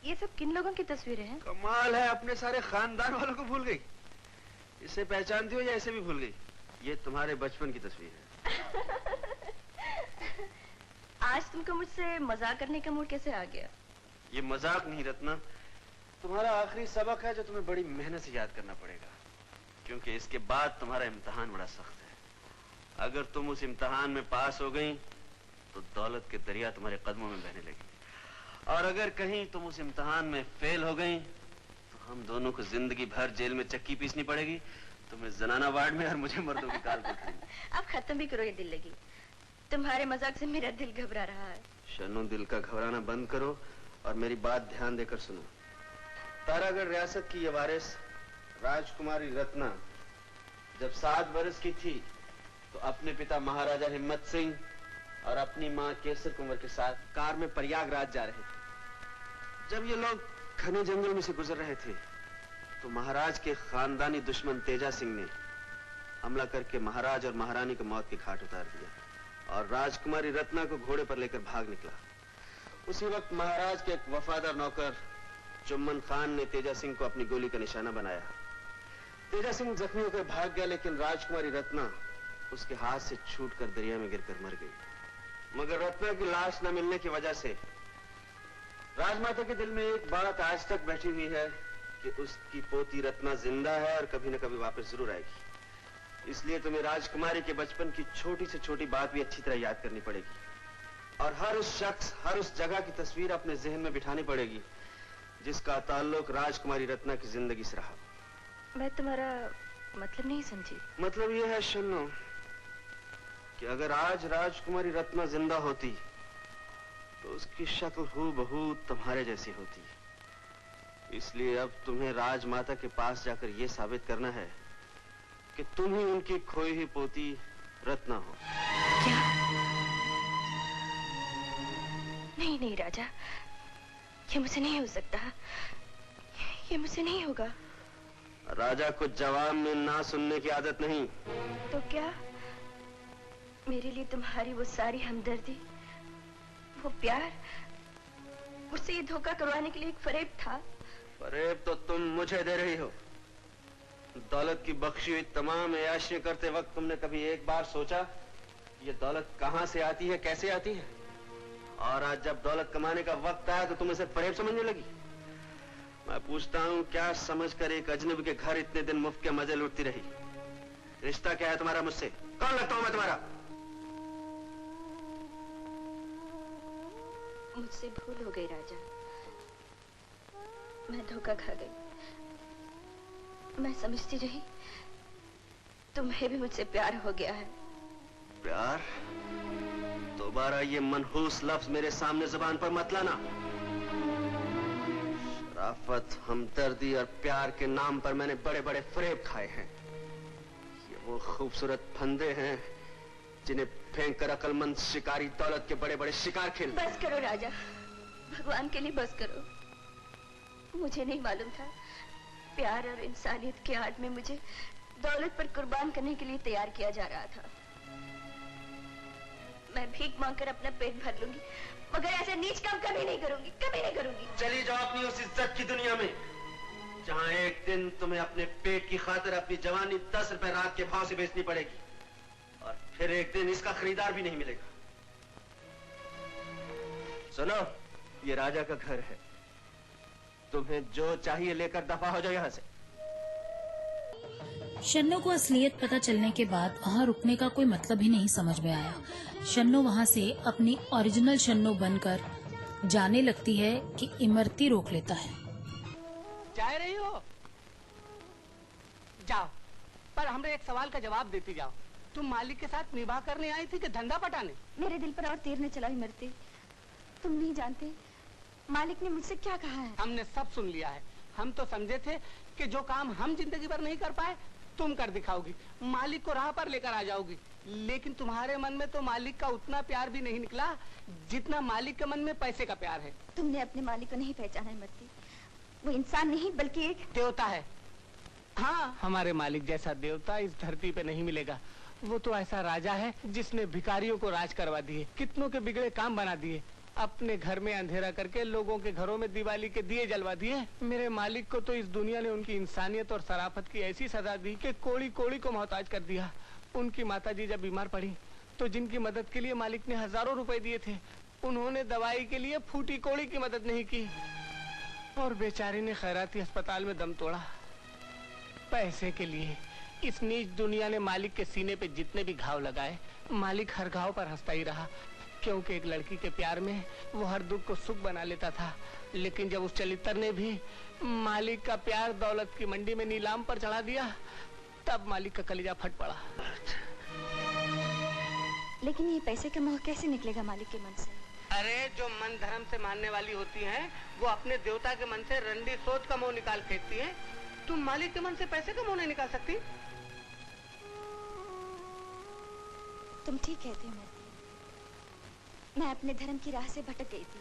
ये सब किन लोगों की तस्वीरें हैं? कमाल है, अपने सारे खानदान वालों को भूल गई। इसे पहचानती हो या ऐसे भी भूल गई? ये तुम्हारे बचपन की तस्वीर है। आज तुमको मुझसे मजाक करने का मूड कैसे आ गया? ये मजाक नहीं रत्ना, तुम्हारा आखिरी सबक है जो तुम्हें बड़ी मेहनत से याद करना पड़ेगा, क्योंकि इसके बाद तुम्हारा इम्तिहान बड़ा सख्त है। अगर तुम उस इम्तिहान में पास हो गई तो दौलत के दरिया तुम्हारे कदमों में बहने लगी, और अगर कहीं तुम उस इम्तिहान में फेल हो गई तो हम दोनों को जिंदगी भर जेल में चक्की पीसनी पड़ेगी। तुम्हें जनाना वार्ड में और मुझे मर्दों की काल पर। अब खत्म भी करो ये दिल लगी। तुम्हारे मजाक से मेरा दिल घबरा रहा है। शन्नो, दिल का घबराना बंद करो और मेरी बात ध्यान देकर सुनो। तारागढ़ रियासत की ये वारिस राजकुमारी रत्ना जब 7 बरस की थी तो अपने पिता महाराजा हिम्मत सिंह और अपनी माँ केसर कुंवर के साथ कार में प्रयागराज जा रहे थे। जब ये लोग घने जंगल में से गुजर रहे थे तो महाराज के खानदानी दुश्मन तेजा सिंह ने हमला करके महाराज और महारानी को मौत के घाट उतार दिया और राजकुमारी रत्ना को घोड़े पर लेकर भाग निकला। उसी वक्त महाराज के एक वफादार नौकर जुम्मन खान ने तेजा सिंह को अपनी गोली का निशाना बनाया। तेजा सिंह जख्मी होकर भाग गया, लेकिन राजकुमारी रत्ना उसके हाथ से छूटकर दरिया में गिरकर मर गई। मगर रत्ना की लाश न मिलने की वजह से राजमाता के दिल में एक बात आज तक बैठी हुई है कि उसकी पोती रत्ना जिंदा है और कभी न कभी वापस जरूर आएगी। इसलिए तुम्हें राजकुमारी के बचपन की छोटी से छोटी बात भी अच्छी तरह याद करनी पड़ेगी और हर उस शख्स, हर उस जगह की तस्वीर अपने जहन में बिठानी पड़ेगी जिसका ताल्लुक राजकुमारी रत्ना की जिंदगी से रहा। मैं तुम्हारा मतलब नहीं समझी। मतलब ये है शन्नो कि अगर आज राजकुमारी रत्ना जिंदा होती तो उसकी शक्ल हूबहू तुम्हारे जैसी होती। इसलिए अब तुम्हें राजमाता के पास जाकर यह साबित करना है कि तुम ही उनकी खोई हुई पोती रत्ना हो। क्या? नहीं नहीं राजा, ये मुझसे नहीं हो सकता, ये मुझसे नहीं होगा। राजा को जवाब में ना सुनने की आदत नहीं। तो क्या मेरे लिए तुम्हारी वो सारी हमदर्दी, वो प्यार, मुझसे ये धोखा करवाने के लिए एक फरेब था? फरेब तो तुम मुझे दे रही हो। दौलत की बख्शी हुई तमाम ऐशियां करते वक्त तुमने कभी एक बार सोचा ये दौलत कहां से आती है, कैसे आती है? और आज जब दौलत कमाने का वक्त आया तो तुम इसे फरेब समझने लगी। मैं पूछता हूं, क्या समझकर एक अजनबी के घर इतने दिन मुफ्त के मजे लूटती रही? रिश्ता क्या है तुम्हारा मुझसे? कौन लगता हूं मैं तुम्हारा? मुझसे भूल हो गई राजा, मैं धोखा खा गई। मैं समझती रही तुम्हें भी मुझसे प्यार हो गया है। प्यार? दोबारा ये मनहूस लफ्ज मेरे सामने जुबान पर मत लाना। शराफत, हमदर्दी और प्यार के नाम पर मैंने बड़े बड़े फरेब खाए हैं। ये वो खूबसूरत फंदे हैं जिन्हें फेंककर अकलमंद शिकारी दौलत के बड़े बड़े शिकार खेलते। बस करो राजा, भगवान के लिए बस करो। मुझे नहीं मालूम था प्यार और इंसानियत के आड़ में मुझे दौलत पर कुर्बान करने के लिए तैयार किया जा रहा था। मैं भीख मांगकर अपना पेट भर लूंगी, मगर ऐसे नीच काम कभी नहीं करूंगी, कभी नहीं करूंगी। चली जाओ अपनी उस इज्जत की दुनिया में जहां एक दिन तुम्हें अपने पेट की खातिर अपनी जवानी 10 रुपए रात के भाव से बेचनी पड़ेगी और फिर एक दिन इसका खरीदार भी नहीं मिलेगा। सुनो, ये राजा का घर है, तुम्हें जो चाहिए लेकर दफा हो जाओ यहां से। शन्नो को असलियत पता चलने के बाद वहाँ रुकने का कोई मतलब ही नहीं समझ में आया। शन्नो वहाँ से अपनी ओरिजिनल शन्नो बनकर जाने लगती है कि इमरती रोक लेता है। जा रही हो? जाओ, पर हमने एक सवाल का जवाब देती जाओ। तुम मालिक के साथ निभाह करने आई थी कि धंधा पटाने? मेरे दिल पर और तीर न चला इमरती। तुम नहीं जानते मालिक ने मुझसे क्या कहा है। हमने सब सुन लिया है। हम तो समझे थे कि जो काम हम जिंदगी भर नहीं कर पाए तुम कर दिखाओगी, मालिक को राह पर लेकर आ जाओगी। लेकिन तुम्हारे मन में तो मालिक का उतना प्यार भी नहीं निकला जितना मालिक के मन में पैसे का प्यार है। तुमने अपने मालिक को नहीं पहचाना इमरती। वो इंसान नहीं बल्कि एक देवता है। हाँ, हमारे मालिक जैसा देवता इस धरती पे नहीं मिलेगा। वो तो ऐसा राजा है जिसने भिखारियों को राज करवा दिए, कितनों के बिगड़े काम बना दिए, अपने घर में अंधेरा करके लोगों के घरों में दिवाली के दिए जलवा दिए। मेरे मालिक को तो इस दुनिया ने उनकी इंसानियत और शराफत की ऐसी सजा दी कि कोड़ी कोड़ी को मोहताज कर दिया। उनकी माताजी जब बीमार पड़ी तो जिनकी मदद के लिए मालिक ने हजारों रुपए दिए थे, उन्होंने दवाई के लिए फूटी कोड़ी की मदद नहीं की और बेचारी ने खैराती अस्पताल में दम तोड़ा। पैसे के लिए इस नीच दुनिया ने मालिक के सीने पे जितने भी घाव लगाए, मालिक हर घाव पर हंसता ही रहा, क्योंकि एक लड़की के प्यार में वो हर दुख को सुख बना लेता था। लेकिन जब उस चलित्र ने भी मालिक का प्यार दौलत की मंडी में नीलाम पर चढ़ा दिया, तब मालिक का कलेजा फट पड़ा। लेकिन ये पैसे का मोह कैसे निकलेगा मालिक के मन से? अरे जो मन धर्म से मानने वाली होती हैं, वो अपने देवता के मन से रंडी सोच का मोह निकाल फेंकती हैं। तुम मालिक के मन से पैसे का मोह नहीं निकाल सकती। तुम ठीक कहते हो। मैं अपने धर्म की राह से भटक गई थी,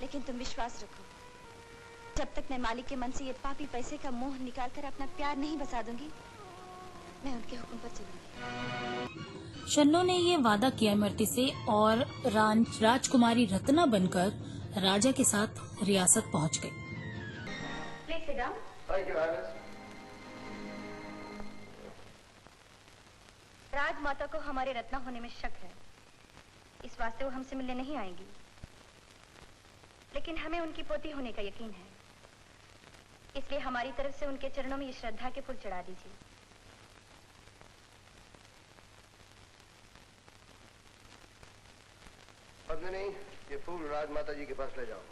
लेकिन तुम विश्वास रखो, जब तक मैं मालिक के मन से ये पापी पैसे का मोह निकालकर अपना प्यार नहीं बसा दूंगी, मैं उनके हुक्म पर चलूंगी। शन्नो ने ये वादा किया इमरती से और राजकुमारी रत्ना बनकर राजा के साथ रियासत पहुंच गई। राजमाता को हमारे रत्ना होने में शक है, इस वास्ते वो हमसे मिलने नहीं आएंगी। लेकिन हमें उनकी पोती होने का यकीन है, इसलिए हमारी तरफ से उनके चरणों में ये श्रद्धा के फूल चढ़ा दीजिए। पद्मिनी, ये फूल राजमाता जी के पास ले जाओ।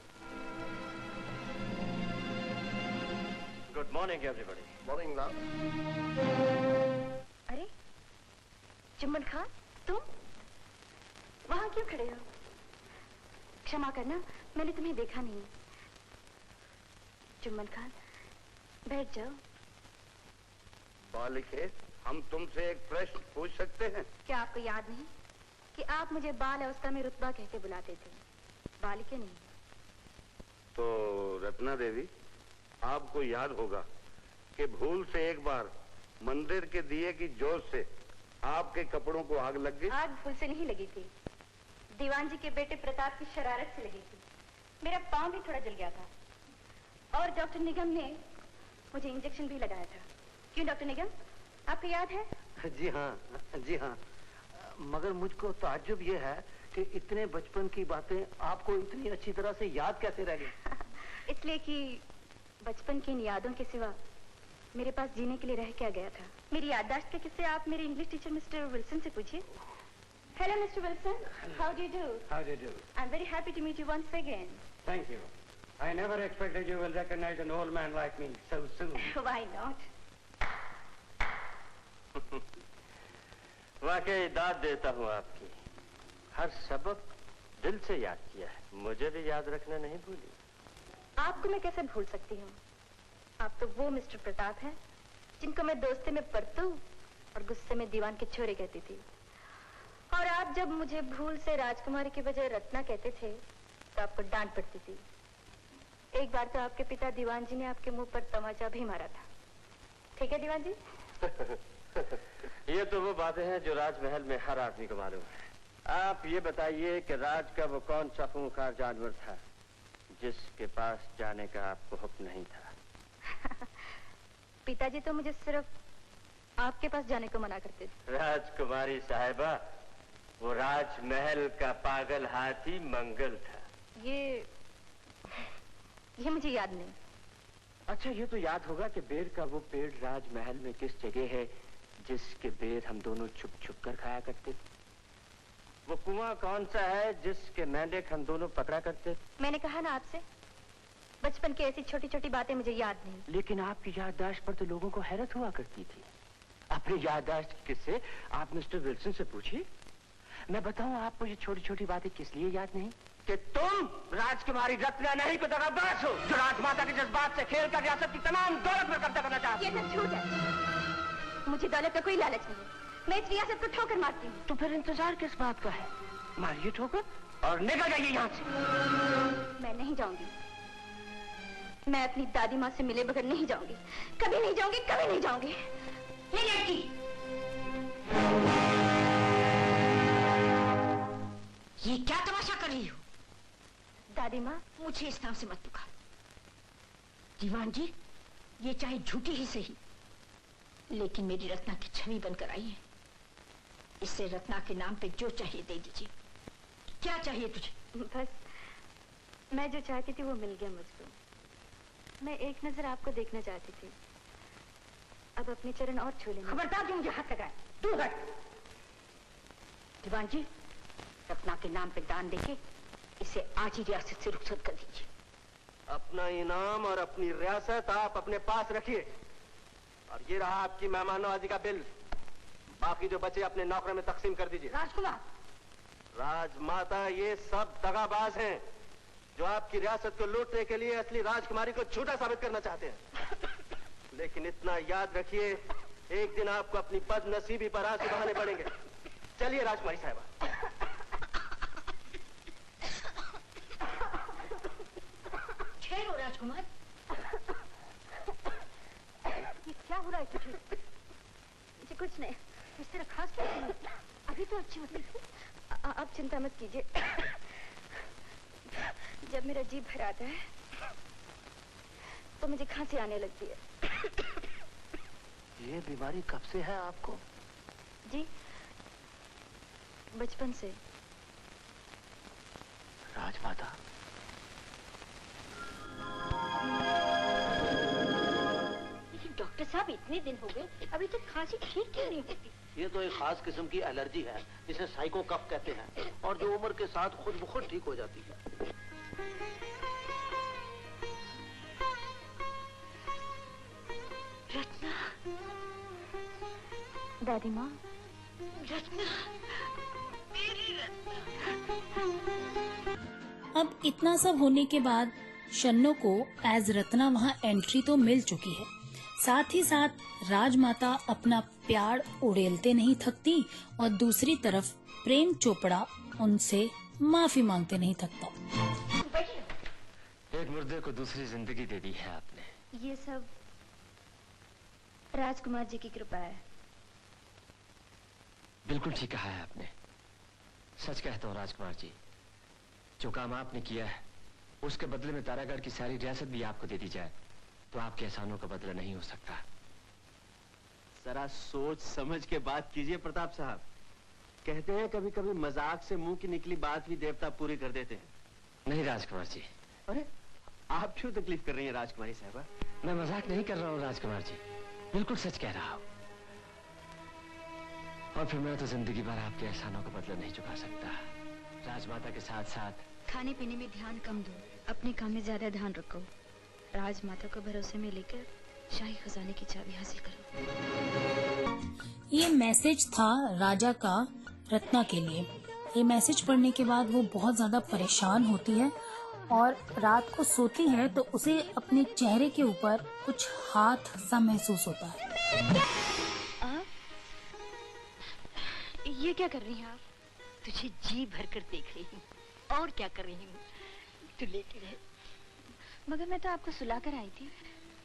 Good morning everybody. Morning love. अरे जुम्मन खान, तुम वहां क्यों खड़े हो? क्षमा करना, मैंने तुम्हें देखा नहीं। जुम्मन खान, बैठ जाओ। बालिके, हम तुमसे एक प्रश्न पूछ सकते हैं? क्या आपको याद नहीं कि आप मुझे बाल अवस्था में रुतबा कहते बुलाते थे, बालिके नहीं? तो रत्ना देवी, आपको याद होगा कि भूल से एक बार मंदिर के दिए की जोत से आपके कपड़ों को आग लग गई। आग भूल से नहीं लगी थी, दीवान जी के बेटे प्रताप की शरारत से लगी थी। मेरा पांव भी थोड़ा जल गया था और डॉक्टर निगम ने मुझे इंजेक्शन भी लगाया था। क्यों डॉक्टर निगम, आपको याद है? जी हाँ, जी हाँ। मगर मुझको ताज्जुब ये है कि इतने बचपन की बातें आपको इतनी अच्छी तरह से याद कैसे रह गई? इसलिए कि बचपन की इन यादों के सिवा मेरे पास जीने के लिए रह क्या गया था। मेरी याददाश्त के किस्से आप मेरे इंग्लिश टीचर मिस्टर विल्सन से पूछिए। Hello mister Wilson, how do you do? How do you do? I am very happy to meet you once again. Thank you. I never expected you will recognize an old man like me so soon. Why not? वाकई दाद देता हूँ आपकी, हर सबक दिल से याद किया है, मुझे भी याद रखना नहीं भूली। आपको मैं कैसे भूल सकती हूँ? आप तो वो मिस्टर प्रताप हैं जिनको मैं दोस्ती में परतू और गुस्से में दीवान के छोरे कहती थी। और आप जब मुझे भूल से राजकुमारी के बजाय रत्ना कहते थे तो आपको डांट पड़ती थी। एक बार तो आपके पिता दीवान जी ने आपके मुंह पर तमाचा भी मारा था। ठीक है दीवान जी? ये तो वो बातें हैं जो राजमहल में हर आदमी को मालूम है। आप ये बताइए कि राज का वो कौन सा खूंखार जानवर था जिसके पास जाने का आपको हुक्म नहीं था? पिताजी तो मुझे सिर्फ आपके पास जाने को मना करते थे। राजकुमारी साहिबा, वो राजमहल का पागल हाथी मंगल था। ये मुझे याद नहीं। अच्छा, ये तो याद होगा कि बेर का वो पेड़ राजमहल में किस जगह है जिसके बेर हम दोनों छुप छुप कर खाया करते थे? वो कुआं कौन सा है जिसके मेंढक हम दोनों पकड़ा करते थे? मैंने कहा ना आपसे, बचपन की ऐसी छोटी छोटी बातें मुझे याद नहीं। लेकिन आपकी याददाश्त पर तो लोगों को हैरत हुआ करती थी। अपनी याददाश्त के किस्से आप मिस्टर विल्सन से पूछिए। मैं बताऊं आपको ये छोटी छोटी बातें किस लिए याद नहीं? कि तुम राजकुमारी रत्ना नहीं को दगाबाज हो, जो राजमाता के जज्बात से खेल कर रियासत की तमाम दौलत पर कब्जा करना चाहती ये सब झूठ है। मुझे दौलत का कोई लालच नहीं है। मैं इस रियासत को ठोकर मारती हूँ। तो फिर इंतजार किस बात का है? मारिए ठोकर और निकल जाइए यहाँ से। मैं नहीं जाऊंगी। मैं अपनी दादी माँ से मिले बगैर नहीं जाऊंगी। कभी नहीं जाऊंगी, कभी नहीं जाऊंगी। ये लड़की, ये क्या तमाशा कर रही हो? दादी माँ, मुझे इस नाम से मत पुकार। दीवान जी, ये चाहे झूठी ही सही, लेकिन मेरी रत्ना की छवि बनकर आई है। इससे रत्ना के नाम पे जो चाहिए दे दीजिए। क्या चाहिए तुझे? बस मैं जो चाहती थी वो मिल गया मुझको। मैं एक नजर आपको देखना चाहती थी, अब अपने चरण और छू लेंगे। खबरदार जो मुझे हाथ लगाए, दूर हट। दीवान जी, रत्ना के नाम पे दान देके इसे आज ही रियासत से रुखसत कर दीजिए। अपना इनाम और अपनी रियासत आप अपने पास रखिए, और ये रहा आपकी मेहमान नवाजी का बिल। बाकी जो बचे अपने नौकरों में तकसीम कर दीजिए। राजकुमार, राजमाता, ये सब दगाबाज हैं जो आपकी रियासत को लूटने के लिए असली राजकुमारी को झूठा साबित करना चाहते हैं। लेकिन इतना याद रखिए, एक दिन आपको अपनी बदनसीबी पर आंसू बहाने पड़ेंगे। चलिए राजकुमारी साहिबा। ठहरो राजकुमार। ये क्या हो रहा है तुझे? मुझे कुछ नहीं। इस तरह खास क्या है? अभी तो अच्छी होती। आप चिंता मत कीजिए। जब मेरा जी भर आता है तो मुझे खांसी आने लगती है। ये बीमारी कब से है आपको? जी बचपन से। राजमाता, लेकिन डॉक्टर साहब इतने दिन हो गए अभी तक खांसी ठीक क्यों नहीं होती? ये तो एक खास किस्म की एलर्जी है जिसे साइको कफ कहते हैं और जो उम्र के साथ खुद ब खुद ठीक हो जाती है। रत्ना, दादी माँ, रत्ना, मेरी रत्ना। अब इतना सब होने के बाद शन्नो को एज रत्ना वहाँ एंट्री तो मिल चुकी है, साथ ही साथ राजमाता अपना प्यार उड़ेलते नहीं थकती और दूसरी तरफ प्रेम चोपड़ा उनसे माफी मांगते नहीं थकता। एक मुर्दे को दूसरी जिंदगी दे दी है आपने। ये सब राजकुमार जी की कृपा है। बिल्कुल ठीक कहा है आपने। सच कहता हूँ राजकुमार जी, जो काम आपने किया है उसके बदले में तारागढ़ की सारी रियासत भी आपको दे दी जाए तो आपके एहसानों का बदला नहीं हो सकता। जरा सोच समझ के बात कीजिए प्रताप साहब। कहते हैं कभी कभी मजाक से मुंह की निकली बात भी देवता पूरी कर देते हैं। नहीं राजकुमार जी। अरे आप क्यों तकलीफ कर रही हैं राजकुमारी साहबा? मैं मजाक नहीं कर रहा हूँ राजकुमार जी, बिल्कुल सच कह रहा हूँ। और फिर मैं तो जिंदगी भर आपके एहसानों का बदला नहीं चुका सकता। राजमाता के साथ साथ खाने पीने में ध्यान कम दो, अपने काम में ज्यादा ध्यान रखो। राजमाता को भरोसे में लेकर शाही खजाने की चाबी हासिल करो। ये मैसेज था राजा का रत्ना के लिए। ये मैसेज पढ़ने के बाद वो बहुत ज्यादा परेशान होती है और रात को सोती है तो उसे अपने चेहरे के ऊपर कुछ हाथ सा महसूस होता है। ये क्या कर रही हैं आप? तुझे जी भर कर देख रही हूँ। और क्या कर रही हूँ? तू लेटी रहे। मगर मैं तो आपको सुला कर आई थी।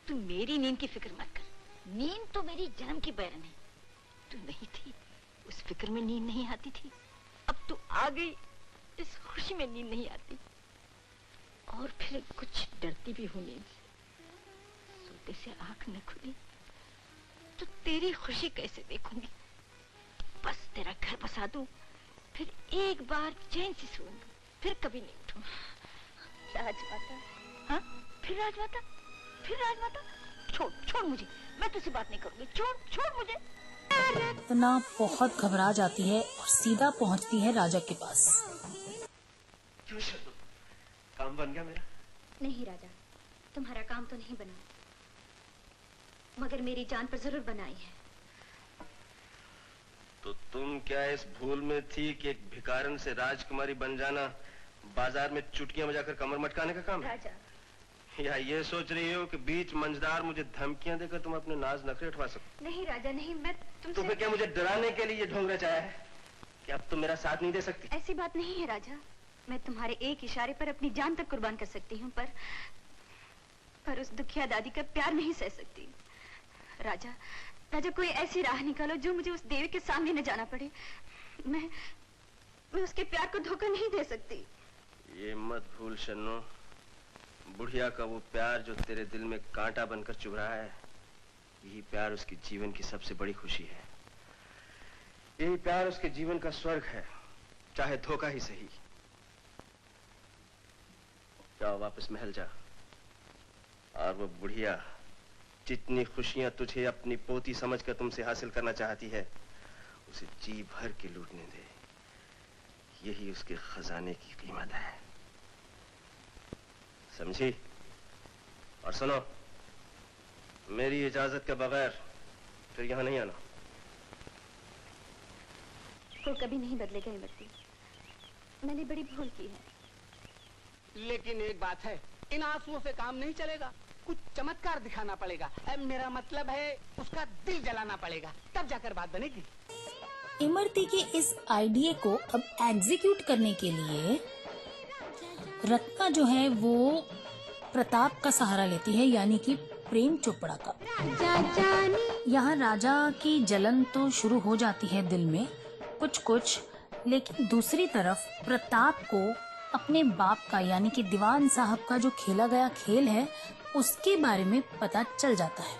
तू मेरी नींद की फिक्र मत कर। नींद तो मेरी जन्म की बैरन है। तू नहीं थी उस फिक्र में नींद नहीं आती थी। अब तू आ गई इस खुशी में नींद नहीं आती। और फिर कुछ डरती भी हूँ नींद से। सोते से आंख न खुली तो तेरी खुशी कैसे देखूंगी? बस तेरा घर बसा दूं, फिर एक बार चैन से सोऊंगी, फिर कभी नहीं उठूंगी। राजमाता। हाँ? फिर राजमाता? फिर राजमाता? छोड़ छोड़ मुझे, मैं तुझसे बात नहीं करूंगी। छोड़ छोड़ मुझे। रत्ना बहुत घबरा जाती है और सीधा पहुंचती है राजा के पास। क्यों शर्मा? काम बन गया मेरा? नहीं राजा, तुम्हारा काम तो नहीं बना, मगर मेरी जान पर जरूर बनाई है। तो तुम क्या इस भूल में थी कि एक भिखारन से राजकुमारी बन जाना बाजार में चुटकियां बजाकर कमर मटकाने का काम है? राजा, या ये सोच रही हो कि बीच मंझदार मुझे धमकियां देकर तुम अपने नाज नखरे उठवा सको? नहीं राजा नहीं, मैं तुमसे। तो फिर क्या मुझे डराने के लिए ये ढोंग रचाया है कि अब तुम मेरा साथ नहीं दे सकती? ऐसी बात नहीं है राजा, मैं तुम्हारे एक इशारे पर अपनी जान तक कुर्बान कर सकती हूँ, पर उस दुखिया दादी का प्यार नहीं सह सकती। राजा राजा, कोई ऐसी राह निकालो जो मुझे उस देवी के सामने न जाना पड़े। मैं उसके प्यार को धोखा नहीं दे सकती। ये मत भूल शन्नो, बुढ़िया का वो प्यार जो तेरे दिल में कांटा बनकर चुभ रहा है, यही प्यार उसके जीवन की सबसे बड़ी खुशी है। यही प्यार उसके जीवन का स्वर्ग है, चाहे धोखा ही सही। जाओ वापस महल जा, और वो बुढ़िया जितनी खुशियां तुझे अपनी पोती समझकर तुमसे हासिल करना चाहती है, उसे जी भर के लूटने दे। यही उसके खजाने की कीमत है, समझी? और सुनो, मेरी इजाजत के बगैर फिर यहां नहीं आना। वो कभी नहीं बदलेगा इमरती, मैंने बड़ी भूल की है। लेकिन एक बात है, इन आंसुओं से काम नहीं चलेगा, कुछ चमत्कार दिखाना पड़ेगा। मेरा मतलब है उसका दिल जलाना पड़ेगा, तब जाकर बात बनेगी। इमरती के इस आइडिया को अब एग्जीक्यूट करने के लिए रत्ना जो है वो प्रताप का सहारा लेती है, यानी कि प्रेम चोपड़ा का। यहाँ राजा की जलन तो शुरू हो जाती है दिल में कुछ कुछ, लेकिन दूसरी तरफ प्रताप को अपने बाप का यानी कि दीवान साहब का जो खेला गया खेल है उसके बारे में पता चल जाता है।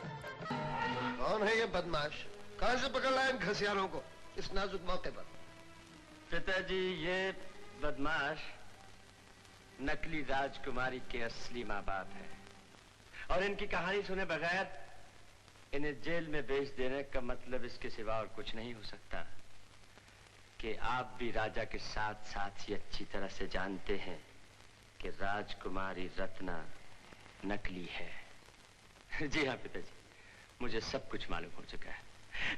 कौन है ये बदमाश? कहां से पकड़ लाए इन घसियारों को इस नाजुक मौके पर? पिताजी, ये बदमाश नकली राजकुमारी के असली माँ बाप है और इनकी कहानी सुने बगैर इन्हें जेल में भेज देने का मतलब इसके सिवा और कुछ नहीं हो सकता कि आप भी राजा के साथ साथ ही अच्छी तरह से जानते हैं कि राजकुमारी रत्ना नकली है। जी हाँ पिताजी, मुझे सब कुछ मालूम हो चुका है,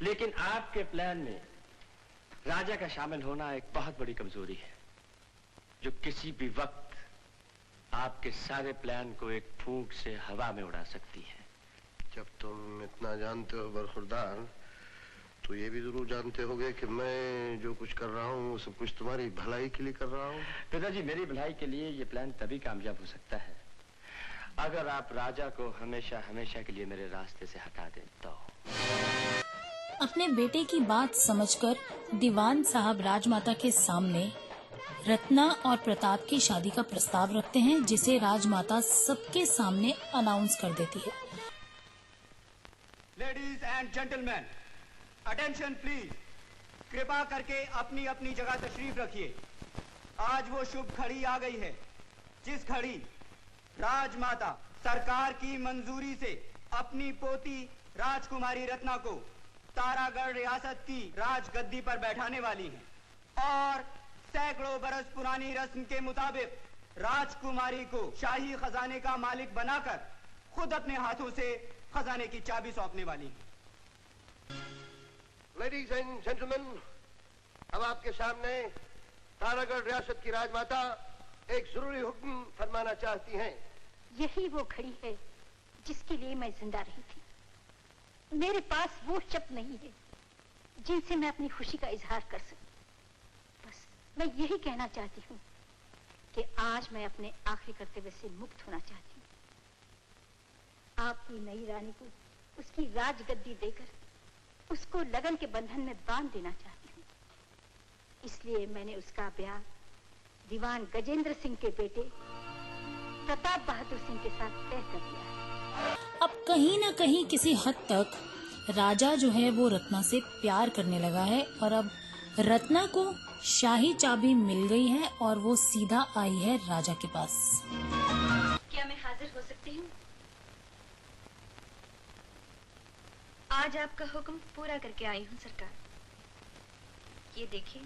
लेकिन आपके प्लान में राजा का शामिल होना एक बहुत बड़ी कमजोरी है जो किसी भी वक्त आपके सारे प्लान को एक फूंक से हवा में उड़ा सकती है। जब तुम इतना जानते हो बरखुरदार, तो ये भी जरूर जानते होगे कि मैं जो कुछ कर रहा हूँ वो सब कुछ तुम्हारी भलाई के लिए कर रहा हूँ। पिताजी, मेरी भलाई के लिए ये प्लान तभी कामयाब हो सकता है अगर आप राजा को हमेशा हमेशा के लिए मेरे रास्ते से हटा दें तो। अपने बेटे की बात समझकर दीवान साहब राजमाता के सामने रत्ना और प्रताप की शादी का प्रस्ताव रखते हैं, जिसे राजमाता सबके सामने अनाउंस कर देती है। Ladies and gentleman, attention please. कृपा करके अपनी अपनी जगह तशरीफ रखिए। आज वो शुभ घड़ी आ गई है जिस घड़ी राजमाता सरकार की मंजूरी से अपनी पोती राजकुमारी रत्ना को तारागढ़ रियासत की राजगद्दी पर बैठाने वाली हैं और सैकड़ों बरस पुरानी रस्म के मुताबिक राजकुमारी को शाही खजाने का मालिक बनाकर खुद अपने हाथों से खजाने की चाबी सौंपने वाली हैं। लेडीज एंड जेंटलमैन, अब आपके सामने तारागढ़ रियासत की राजमाता एक जरूरी हुक्म फरमाना चाहती हैं। यही वो घड़ी है जिसके लिए मैं जिंदा रही थी। मेरे पास वो शब्द नहीं है जिनसे मैं अपनी खुशी का इजहार कर सकूं। बस मैं यही कहना चाहती हूँ कि आज मैं अपने आखिरी कर्तव्य से मुक्त होना चाहती हूँ। आपकी नई रानी को उसकी राजगद्दी देकर उसको लगन के बंधन में बांध देना चाहती हूँ। इसलिए मैंने उसका ब्याह दीवान गजेंद्र सिंह के बेटे प्रताप बहादुर सिंह के साथ तय कर दिया है। अब कहीं न कहीं किसी हद तक राजा जो है वो रत्ना से प्यार करने लगा है और अब रत्ना को शाही चाबी मिल गई है और वो सीधा आई है राजा के पास। क्या मैं हाजिर हो सकती हूँ? आज आपका हुक्म पूरा करके आई हूँ सरकार। ये देखिए,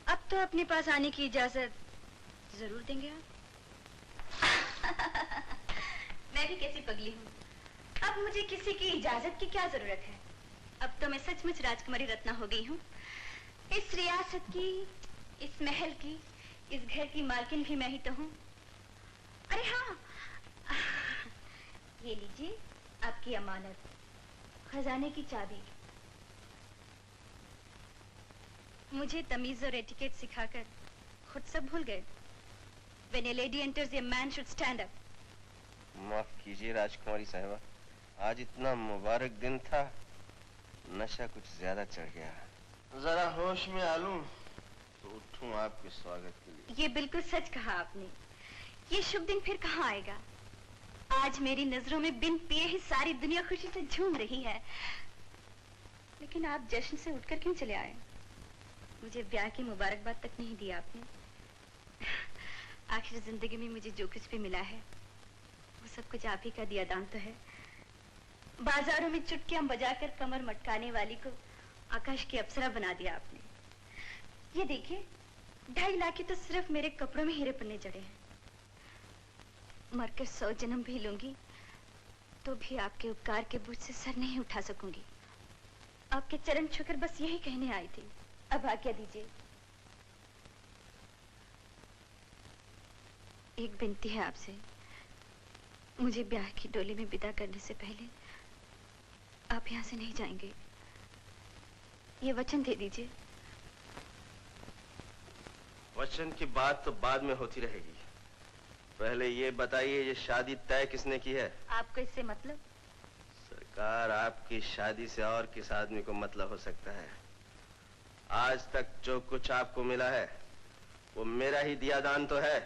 अब तो अपने पास आने की इजाजत जरूर देंगे आप। मैं भी कैसी पगली हूँ, अब मुझे किसी की इजाजत की क्या जरूरत है। अब तो मैं सचमुच राजकुमारी रत्ना हो गई हूँ। इस रियासत की, इस महल की, इस घर की मालकिन भी मैं ही तो हूँ। अरे हाँ, ये लीजिए आपकी अमानत, खजाने की चाबी। मुझे तमीज और एटिकेट सिखाकर खुद सब भूल गए। When a lady enters, a man should stand up. माफ कीजिए राजकुमारी साहिबा, आज इतना मुबारक दिन था, नशा कुछ ज्यादा चढ़ गया। जरा होश में आ लूं तो उठूं आपके स्वागत के लिए। ये बिल्कुल सच कहा आपने। ये शुभ दिन फिर कहाँ आएगा। आज मेरी नजरों में बिन पिए ही सारी दुनिया खुशी से झूम रही है। लेकिन आप जश्न से उठकर क्यों चले आए? मुझे ब्याह की मुबारकबाद तक नहीं दी आपने। आखिर जिंदगी में मुझे जो कुछ भी मिला है वो सब कुछ आप ही का दिया दान तो है। बाजारों में चुटकियां बजाकर कमर मटकाने वाली को आकाश की अप्सरा बना दिया आपने। ये देखिए, 2.5 लाख की तो सिर्फ मेरे कपड़ों में हीरे पन्ने जड़े हैं। मरकर 100 जन्म भी लूंगी तो भी आपके उपकार के बोझ से सर नहीं उठा सकूंगी। आपके चरण छूकर बस यही कहने आई थी। अब आज्ञा दीजिए। एक विनती है आपसे, मुझे ब्याह की डोली में विदा करने से पहले आप यहाँ से नहीं जाएंगे, ये वचन दे दीजिए। वचन की बात तो बाद में होती रहेगी, पहले ये बताइए ये शादी तय किसने की है? आपको इससे मतलब? सरकार, आपकी शादी से और किस आदमी को मतलब हो सकता है? आज तक जो कुछ आपको मिला है वो मेरा ही दिया दान तो है।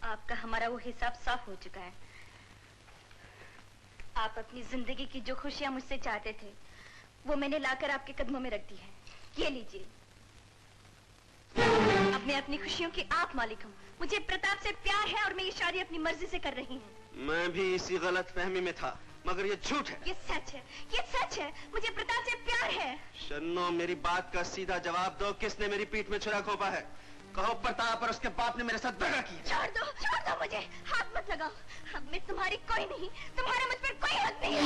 आपका हमारा वो हिसाब साफ हो चुका है। आप अपनी जिंदगी की जो खुशियां मुझसे चाहते थे वो मैंने लाकर आपके कदमों में रख दी है। ये लीजिए। अब मैं अपनी खुशियों की आप मालिक हूँ। मुझे प्रताप से प्यार है और मैं ये शादी अपनी मर्जी से कर रही हूँ। मैं भी इसी गलत फहमी में था, मगर ये झूठ है। ये सच है, ये सच है। मुझे प्रताप से प्यार है। शन्नो, मेरी बात का सीधा जवाब दो। किसने मेरी पीठ में छुरा घोंपा है? कहो प्रताप और उसके बाप ने मेरे साथ दगा की। छोड़ दो मुझे, हाथ मत लगाओ। अब मैं तुम्हारी कोई नहीं, तुम्हारा मुझ पर कोई हक नहीं है।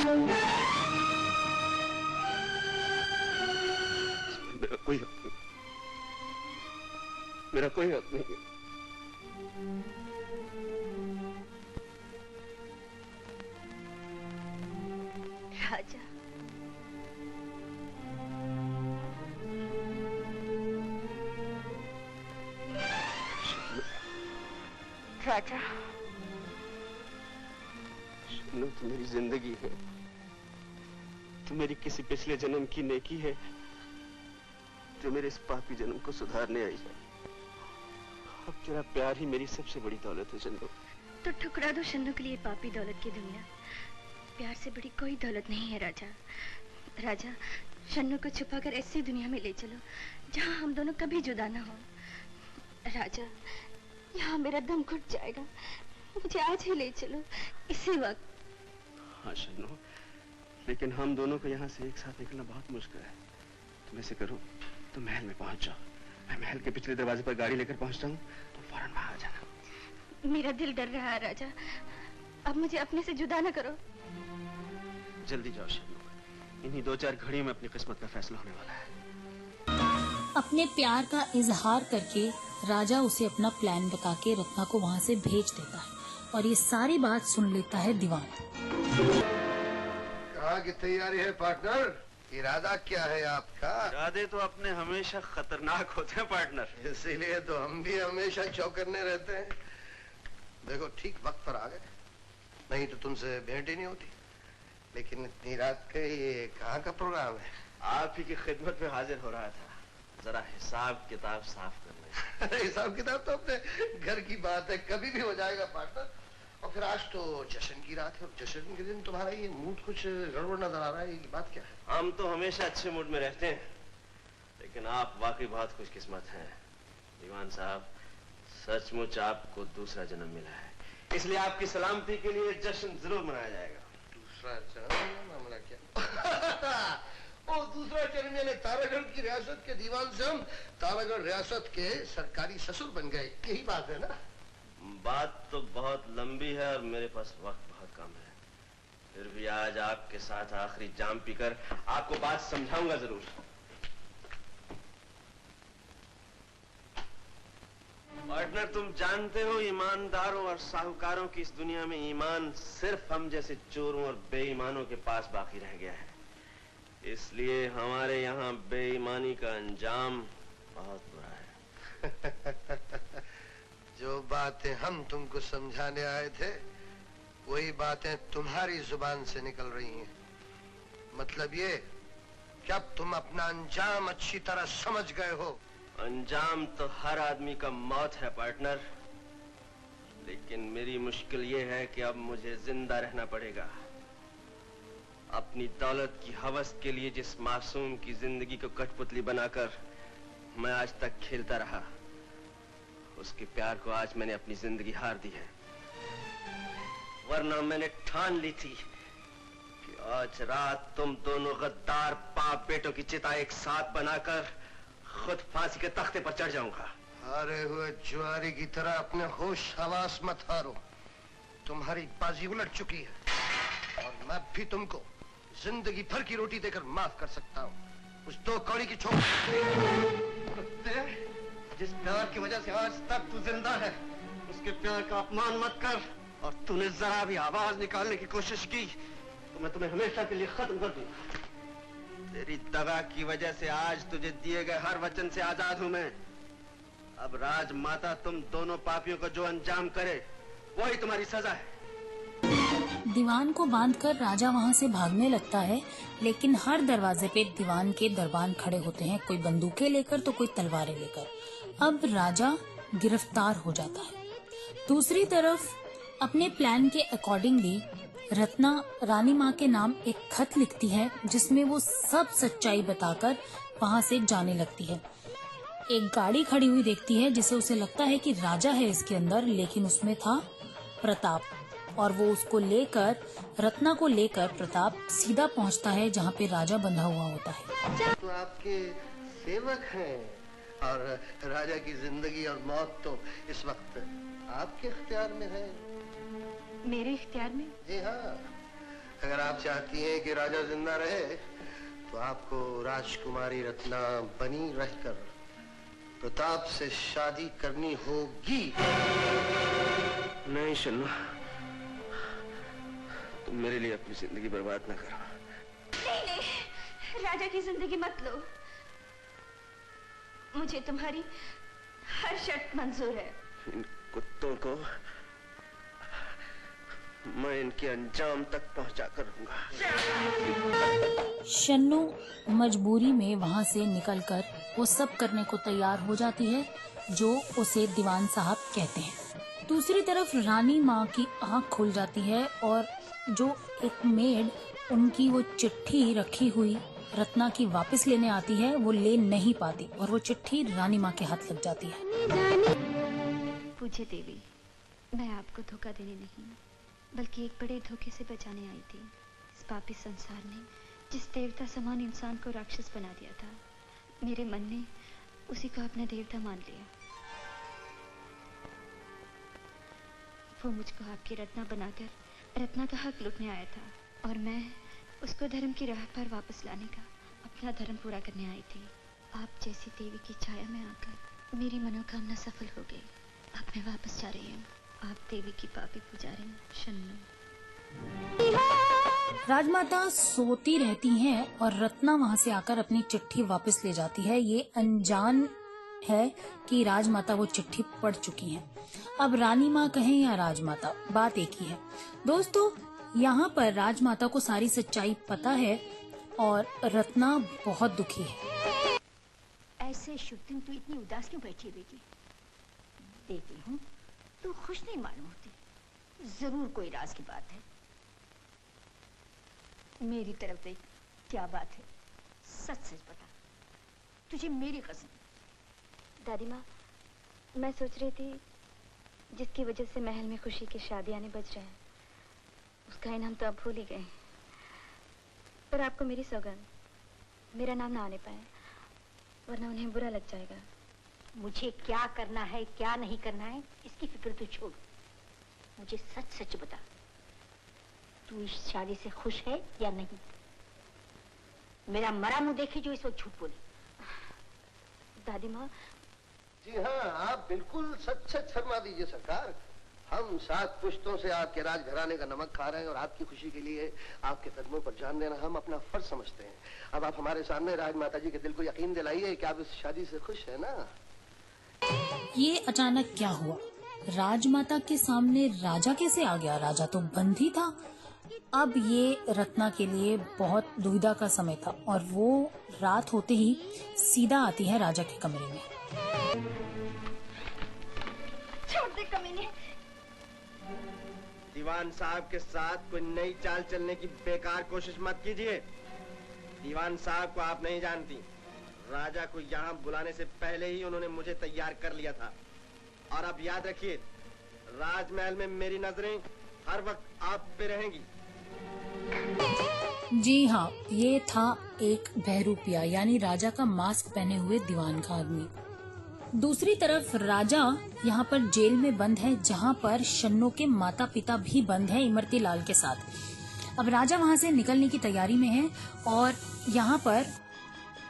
मेरा कोई हक नहीं, मेरा कोई हक नहीं। राजा, राजा, शन्नो, तू मेरी जिंदगी है। तू मेरी किसी पिछले जन्म की नेकी है जो मेरे इस पापी जन्म को सुधारने आई है। अब तेरा प्यार ही मेरी सबसे बड़ी दौलत है शन्नो। तो ठुकरा दो शन्नो के लिए पापी दौलत की दुनिया। प्यार से बड़ी कोई दौलत नहीं है राजा। राजा, शन्नो को छुपाकर ऐसी दुनिया में ले चलो जहां हम दोनों कभी जुदा ना हो। राजा, यहाँ मेरा दम घुट जाएगा। मुझे आज ही ले चलो, इसी वक्त। हाँ शन्नो, लेकिन हम दोनों को यहाँ से एक साथ निकलना बहुत मुश्किल है। तुम ऐसे करो, तुम महल में पहुंच जाओ। मैं महल के पिछले दरवाजे पर गाड़ी लेकर पहुंचता हूँ, तुम फौरन वहां आ जाना। मेरा दिल डर रहा है राजा। अब मुझे अपने से जुदा न करो। जल्दी जाओ शन्नो, इन्हीं 2-4 घड़ियों में अपनी किस्मत का फैसला होने वाला है। अपने प्यार का इजहार करके राजा उसे अपना प्लान बता के रत्ना को वहाँ से भेज देता है और ये सारी बात सुन लेता है दीवान। कहाँ की तैयारी है पार्टनर? इरादा क्या है आपका? इरादे तो अपने हमेशा खतरनाक होते हैं पार्टनर। इसीलिए तो हम भी हमेशा चौकन्ने रहते हैं। देखो, ठीक वक्त पर आ गए, नहीं तो तुमसे भेंट ही नहीं होती। लेकिन इतनी रात के ये कहाँ का प्रोग्राम है? आप ही की खिदमत में हाजिर हो रहा था, जरा हिसाब किताब साफ करने। हिसाब किताब तो अपने घर की बात है, कभी भी हो जाएगा पार्टनर। और फिर आज तो जश्न की रात है और जश्न के दिन तुम्हारा ये मूड कुछ गड़बड़ नजर आ रहा है। ये बात क्या है? हम तो हमेशा अच्छे मूड में रहते हैं, लेकिन आप वाकई बहुत खुशकिस्मत हैं दीवान साहब। सचमुच आपको दूसरा जन्म मिला है, इसलिए आपकी सलामती के लिए जश्न जरूर मनाया जाएगा। दूसरा जन्म? मामला क्या? ओ, दूसरा जन्म यानी तारागढ़ की रियासत के दीवान से हम तारागढ़ रियासत के सरकारी ससुर बन गए, यही बात है ना? बात तो बहुत लंबी है और मेरे पास वक्त बहुत कम है। फिर भी आज आपके साथ आखिरी जाम पीकर आपको बात समझाऊंगा जरूर। पार्टनर, तुम जानते हो ईमानदारों और साहूकारों की इस दुनिया में ईमान सिर्फ हम जैसे चोरों और बेईमानों के पास बाकी रह गया है। इसलिए हमारे यहाँ बेईमानी का अंजाम बहुत बुरा है। जो बातें हम तुमको समझाने आए थे, वही बातें तुम्हारी जुबान से निकल रही हैं। मतलब ये कि अब तुम अपना अंजाम अच्छी तरह समझ गए हो। अंजाम तो हर आदमी का मौत है पार्टनर, लेकिन मेरी मुश्किल ये है कि अब मुझे जिंदा रहना पड़ेगा। अपनी दौलत की हवस के लिए जिस मासूम की जिंदगी को कठपुतली बनाकर मैं आज तक खेलता रहा, उसके प्यार को आज मैंने अपनी जिंदगी हार दी है। वरना मैंने ठान ली थी कि आज रात तुम दोनों गद्दार बाप बेटों की चिता एक साथ बनाकर खुद फांसी के तख्ते पर चढ़ जाऊंगा। हारे हुए जुआरी की तरह अपने होश हवास मत हारो। तुम्हारी बाजी उलट चुकी है और मैं भी तुमको जिंदगी भर की रोटी देकर माफ कर सकता हूँ। उस 2 कौड़ी की छोड़। जिस प्यार की वजह से आज तक तू जिंदा है, उसके प्यार का अपमान मत कर। और तूने जरा भी आवाज निकालने की कोशिश की तो मैं तुम्हें हमेशा के लिए खत्म कर दूंगा। तेरी दगा की वजह से आज तुझे दिए गए हर वचन से आजाद हूं मैं। अब राजमाता तुम दोनों पापियों को जो अंजाम करे, वही तुम्हारी सजा है। दीवान को बांधकर राजा वहाँ से भागने लगता है, लेकिन हर दरवाजे पे दीवान के दरबान खड़े होते हैं, कोई बंदूकें लेकर तो कोई तलवारें लेकर। अब राजा गिरफ्तार हो जाता है। दूसरी तरफ अपने प्लान के अकॉर्डिंगली रत्ना रानी माँ के नाम एक खत लिखती है जिसमें वो सब सच्चाई बताकर वहाँ से जाने लगती है। एक गाड़ी खड़ी हुई देखती है जिसे उसे लगता है कि राजा है इसके अंदर, लेकिन उसमें था प्रताप और वो उसको लेकर रत्ना को लेकर प्रताप सीधा पहुँचता है जहाँ पे राजा बंधा हुआ होता है। तो आपके सेवक हैं और राजा की जिंदगी और मौत तो इस वक्त आपके इख्तियार में है। मेरे इख्तियार में? जी हाँ, अगर आप चाहती हैं कि राजा जिंदा रहे तो आपको राजकुमारी रत्ना बनी रहकर प्रताप से शादी करनी होगी। नहीं शन्नू, तुम मेरे लिए अपनी जिंदगी बर्बाद न करो। नहीं नहीं, राजा की जिंदगी मत लो। मुझे तुम्हारी हर शर्त मंजूर है। इन कुत्तों को मैं इनके अंजाम तक पहुंचा कर रहूंगा। शन्नू मजबूरी में वहाँ से निकलकर वो सब करने को तैयार हो जाती है जो उसे दीवान साहब कहते हैं। दूसरी तरफ रानी माँ की आंख खुल जाती है और जो एक मेड उनकी वो चिट्ठी रखी हुई रत्ना की वापस लेने आती है वो ले नहीं पाती और वो चिट्ठी रानी माँ के हाथ लग जाती है। पूज्य देवी, मैं आपको धोखा देने नहीं बल्कि एक बड़े धोखे से बचाने आई थी। इस पापी संसार ने जिस देवता समान इंसान को राक्षस बना दिया था, मेरे मन ने उसी को अपना देवता मान लिया। वो मुझको आपकी रत्ना बनाकर रत्ना का हक लूटने आया था और मैं उसको धर्म की राह पर वापस लाने का अपना धर्म पूरा करने आई थी। आप जैसी देवी की छाया में आकर मेरी मनोकामना सफल हो गई। अब मैं वापस जा रही हूँ। आप देवी की पापी पुजारी शन्नू। राजमाता सोती रहती हैं और रत्ना वहाँ से आकर अपनी चिट्ठी वापस ले जाती है। ये अनजान है कि राजमाता वो चिट्ठी पढ़ चुकी हैं। अब रानी माँ कहें या राजमाता, बात एक ही है। दोस्तों, यहाँ पर राजमाता को सारी सच्चाई पता है और रत्ना बहुत दुखी है। ऐसे शुभ दिन तू इतनी उदास क्यों बैठी है बेटी? देखती हूँ तू खुश नहीं मालूम होती। जरूर कोई राज की बात है। मेरी तरफ देख, क्या बात है? सच सच बता, तुझे मेरी कसम। दादी माँ, मैं सोच रही थी जिसकी वजह से महल में खुशी की शादी आने बज रहे हैं, उसका इनाम तो अब भूल ही गए। पर आपको मेरी सौगंध, मेरा नाम ना आने पाए वरना उन्हें बुरा लग जाएगा। मुझे क्या करना है क्या नहीं करना है इसकी फिक्र तू छोड़। मुझे सच सच बता, तू इस शादी से खुश है या नहीं? मेरा मरा मुंह देखे जो इस वक्त झूठ बोले। दादी माँ। जी हाँ, आप बिल्कुल सच सच फरमा दीजिए सरकार। हम 7 पुश्तों से आपके राजघराने का नमक खा रहे हैं और आपकी खुशी के लिए आपके कदमों पर जान देना हम अपना फर्ज समझते हैं। अब आप हमारे सामने राजमाता जी के दिल को यकीन दिलाइए कि आप इस शादी से खुश है ना। ये अचानक क्या हुआ? राजमाता के सामने राजा कैसे आ गया? राजा तो बंद ही था। अब ये रत्ना के लिए बहुत दुविधा का समय था और वो रात होते ही सीधा आती है राजा के कमरे में। छोड़ दे कमीने। दीवान साहब के साथ कोई नई चाल चलने की बेकार कोशिश मत कीजिए। दीवान साहब को आप नहीं जानती। राजा को यहाँ बुलाने से पहले ही उन्होंने मुझे तैयार कर लिया था। और अब याद रखिए, राजमहल में मेरी नजरें हर वक्त आप पे रहेंगी। जी हाँ, ये था एक बहरूपिया यानी राजा का मास्क पहने हुए दीवान का आदमी। दूसरी तरफ राजा यहाँ पर जेल में बंद है जहाँ पर शन्नू के माता पिता भी बंद हैं इमरती लाल के साथ। अब राजा वहाँ से निकलने की तैयारी में है और यहाँ पर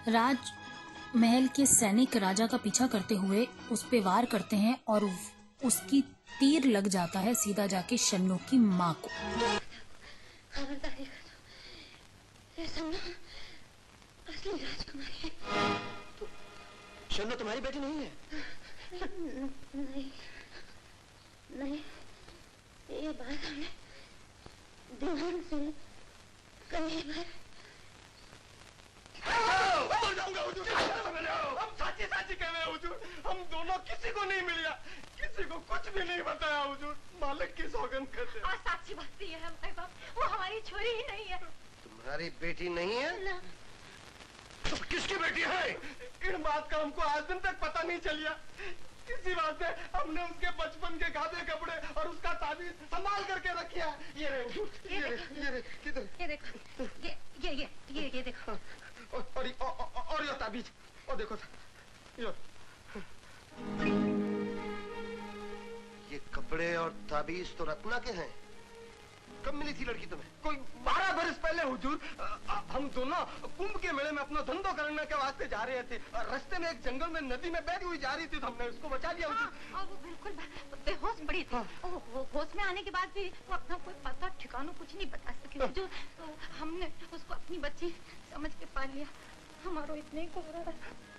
राजमहल के सैनिक राजा का पीछा करते हुए उस पे वार करते हैं और उसकी तीर लग जाता है सीधा जाके शन्नू की माँ को। खबरदारी कर दो, ये शन्नू असली राजकुमारी है। शन्नू तुम्हारी बेटी नहीं है? नहीं नहीं, ये बात हमें दीवान से कहीं बार। हम साची साची कह रहे हैं हुजूर, हम दोनों किसी को नहीं मिलिया, किसी को कुछ भी नहीं बताया हुजूर, मालिक की सौगंध करते। और सच्ची बात ये है भाई बाप, वो हमारी छोरी ही नहीं है। तुम्हारी बेटी नहीं है? ना। तो किसकी बेटी है? इन बात का हमको आज दिन तक पता नहीं चलिया। इसी वास्ते हमने उसके बचपन के गादे कपड़े और उसका ताबीज संभाल करके रखिया। ये रहे हुजूर, ये रहे, किधर? ये देखो, ये देखो। और ये ताबीज, और देखो ये कपड़े और ताबीज तो रत्ना के हैं। कब मिली थी लड़की तुम्हें? कोई 12 बरस पहले हुजूर। हम दोनों कुंभ के मेले में अपना धंधो करने के वास्ते जा रहे थे। रास्ते में एक जंगल में नदी में बहती हुई जा रही थी, तो हमने उसको बचा लिया हुजूर। और वो बिल्कुल बेहोश पड़ी थी। वो होश में आने के बाद भी वो अपना कोई पता ठिकाना कुछ नहीं बता सकी हुजूर। तो हमने उसको अपनी बच्ची समझ के पाल लिया। हमारो इतने को हो रहा है।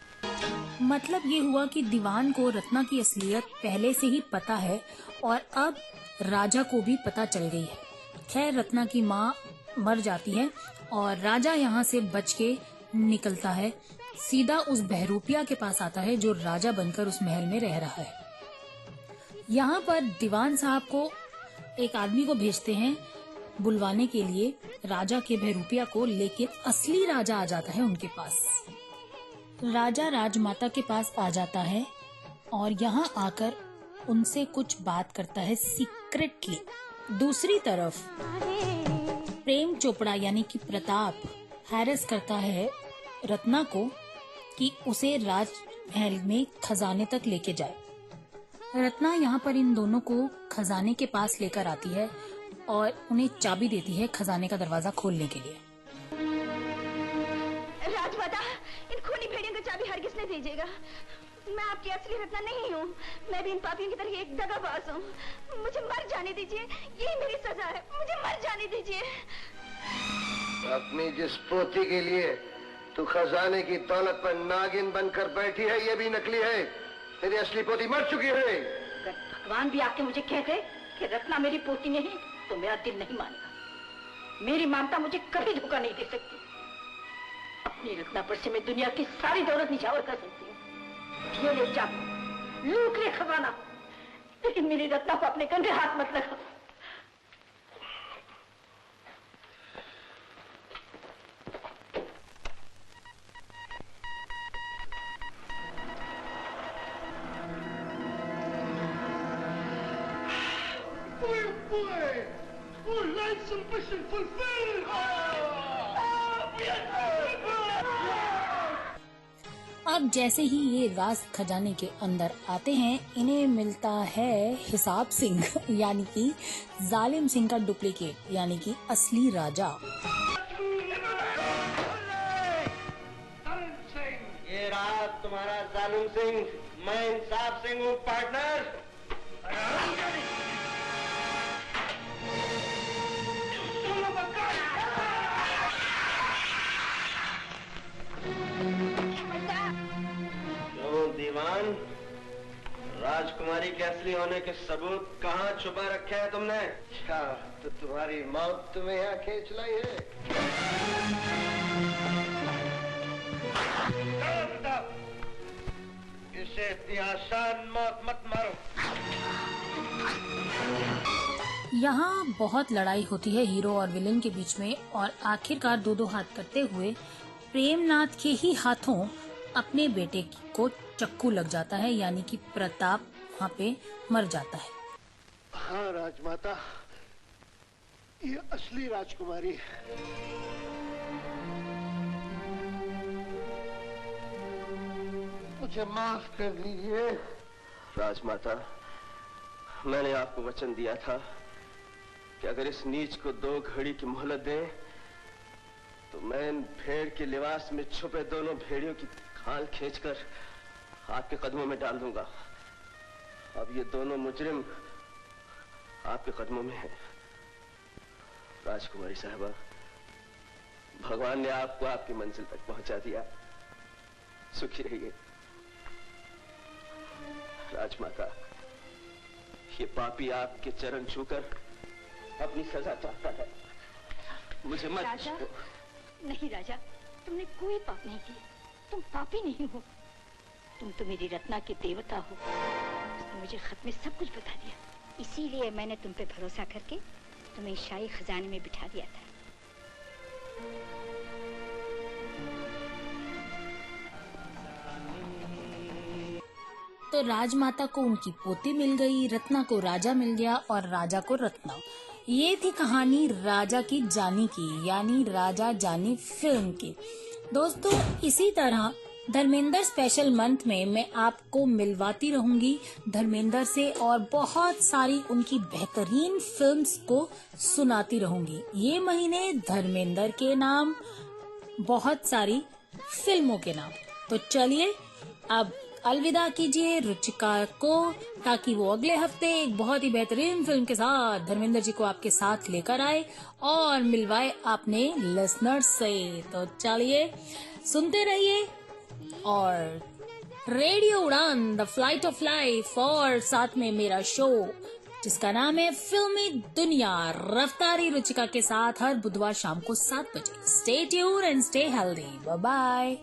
मतलब ये हुआ कि दीवान को रत्ना की असलियत पहले से ही पता है और अब राजा को भी पता चल गई है। खैर, रत्ना की माँ मर जाती है और राजा यहाँ से बच के निकलता है, सीधा उस बहरूपिया के पास आता है जो राजा बनकर उस महल में रह रहा है। यहाँ पर दीवान साहब को एक आदमी को भेजते हैं बुलवाने के लिए राजा के बहरूपिया को, लेकिन असली राजा आ जाता है उनके पास। राजा राजमाता के पास आ जाता है और यहाँ आकर उनसे कुछ बात करता है सीक्रेटली। दूसरी तरफ प्रेम चोपड़ा यानी कि प्रताप हैरस करता है रत्ना को कि उसे राजमहल में खजाने तक लेके जाए। रत्ना यहाँ पर इन दोनों को खजाने के पास लेकर आती है और उन्हें चाबी देती है खजाने का दरवाजा खोलने के लिए। राजमाता, इन खूनी भेड़ियों की चाबी हरगिज नहीं दीजिएगा। मैं आपकी असली रत्ना नहीं हूँ। मैं भी इन पापियों की तरह एक दगाबाज हूँ। मुझे मर जाने दीजिए, यही मेरी सजा है। मुझे मर जाने दीजिए। अपनी जिस पोती के लिए तू खजाने की दौलत पर नागिन बनकर बैठी है, ये भी नकली है। तेरी असली पोती मर चुकी है। अगर भगवान भी आके मुझे कह दे कि रत्ना मेरी पोती नहीं, तो मेरा दिल नहीं मानेगा। मेरी ममता मुझे कभी धोखा नहीं दे सकती। अपनी रत्ना पर से मैं दुनिया की सारी दौलत निछावर कर सकती हूँ। ये ले चाबी, लूट ले खजाना, लेकिन मेरी रत्ना को अपने कंधे हाथ मत लगा। अब जैसे ही ये राज खजाने के अंदर आते हैं, इन्हें मिलता है हिसाब सिंह यानी कि जालिम सिंह का डुप्लीकेट यानी कि असली राजा। ये रहा तुम्हारा जालिम सिंह, मैं इंसाफ सिंह हूँ पार्टनर। दीवान, राजकुमारी के असली होने के सबूत कहाँ छुपा रखे हैं तुमने? क्या तो तुम्हारी मौत तुम्हें यहाँ खींच लाई है? इसे इतनी आसान मौत मत मारो। यहाँ बहुत लड़ाई होती है हीरो और विलेन के बीच में और आखिरकार दो दो हाथ करते हुए प्रेमनाथ के ही हाथों अपने बेटे को चक्कू लग जाता है, यानी कि प्रताप वहाँ पे मर जाता है। हाँ राजमाता, ये असली राजकुमारी है। मुझे माफ कर दीजिए। राजमाता, मैंने आपको वचन दिया था कि अगर इस नीच को 2 घड़ी की मोहलत दें तो मैं इन भेड़ के लिबास में छुपे दोनों भेड़ियों की खाल खींचकर आपके कदमों में डाल दूंगा। अब ये दोनों मुजरिम आपके कदमों में हैं। राजकुमारी साहबा, भगवान ने आपको आपकी मंजिल तक पहुंचा दिया। सुखी रहिए। राजमाता, ये पापी आपके चरण छूकर अपनी सजा चाहता है। मुझे मत राजा, नहीं राजा, तुमने कोई पाप नहीं किया। तुम पापी नहीं हो, तुम तो मेरी रत्ना के देवता हो। तुमने मुझे खत में सब कुछ बता दिया। इसीलिए मैंने तुम पे भरोसा करके तुम्हें शाही खजाने में बिठा दिया था। तो राजमाता को उनकी पोती मिल गई, रत्ना को राजा मिल गया और राजा को रत्ना। ये थी कहानी राजा की जानी की, यानी राजा जानी फिल्म की। दोस्तों, इसी तरह धर्मेंद्र स्पेशल मंथ में मैं आपको मिलवाती रहूंगी धर्मेंद्र से और बहुत सारी उनकी बेहतरीन फिल्म्स को सुनाती रहूंगी। ये महीने धर्मेंद्र के नाम, बहुत सारी फिल्मों के नाम। तो चलिए अब अलविदा कीजिए रुचिका को, ताकि वो अगले हफ्ते एक बहुत ही बेहतरीन फिल्म के साथ धर्मेंद्र जी को आपके साथ लेकर आए और मिलवाए अपने लिसनर्स से। तो चलिए सुनते रहिए और रेडियो उड़ान द फ्लाइट ऑफ लाइफ, और साथ में मेरा शो जिसका नाम है फिल्मी दुनिया रफ्तारी रुचिका के साथ हर बुधवार शाम को 7 बजे। Stay tuned and stay healthy. Bye bye.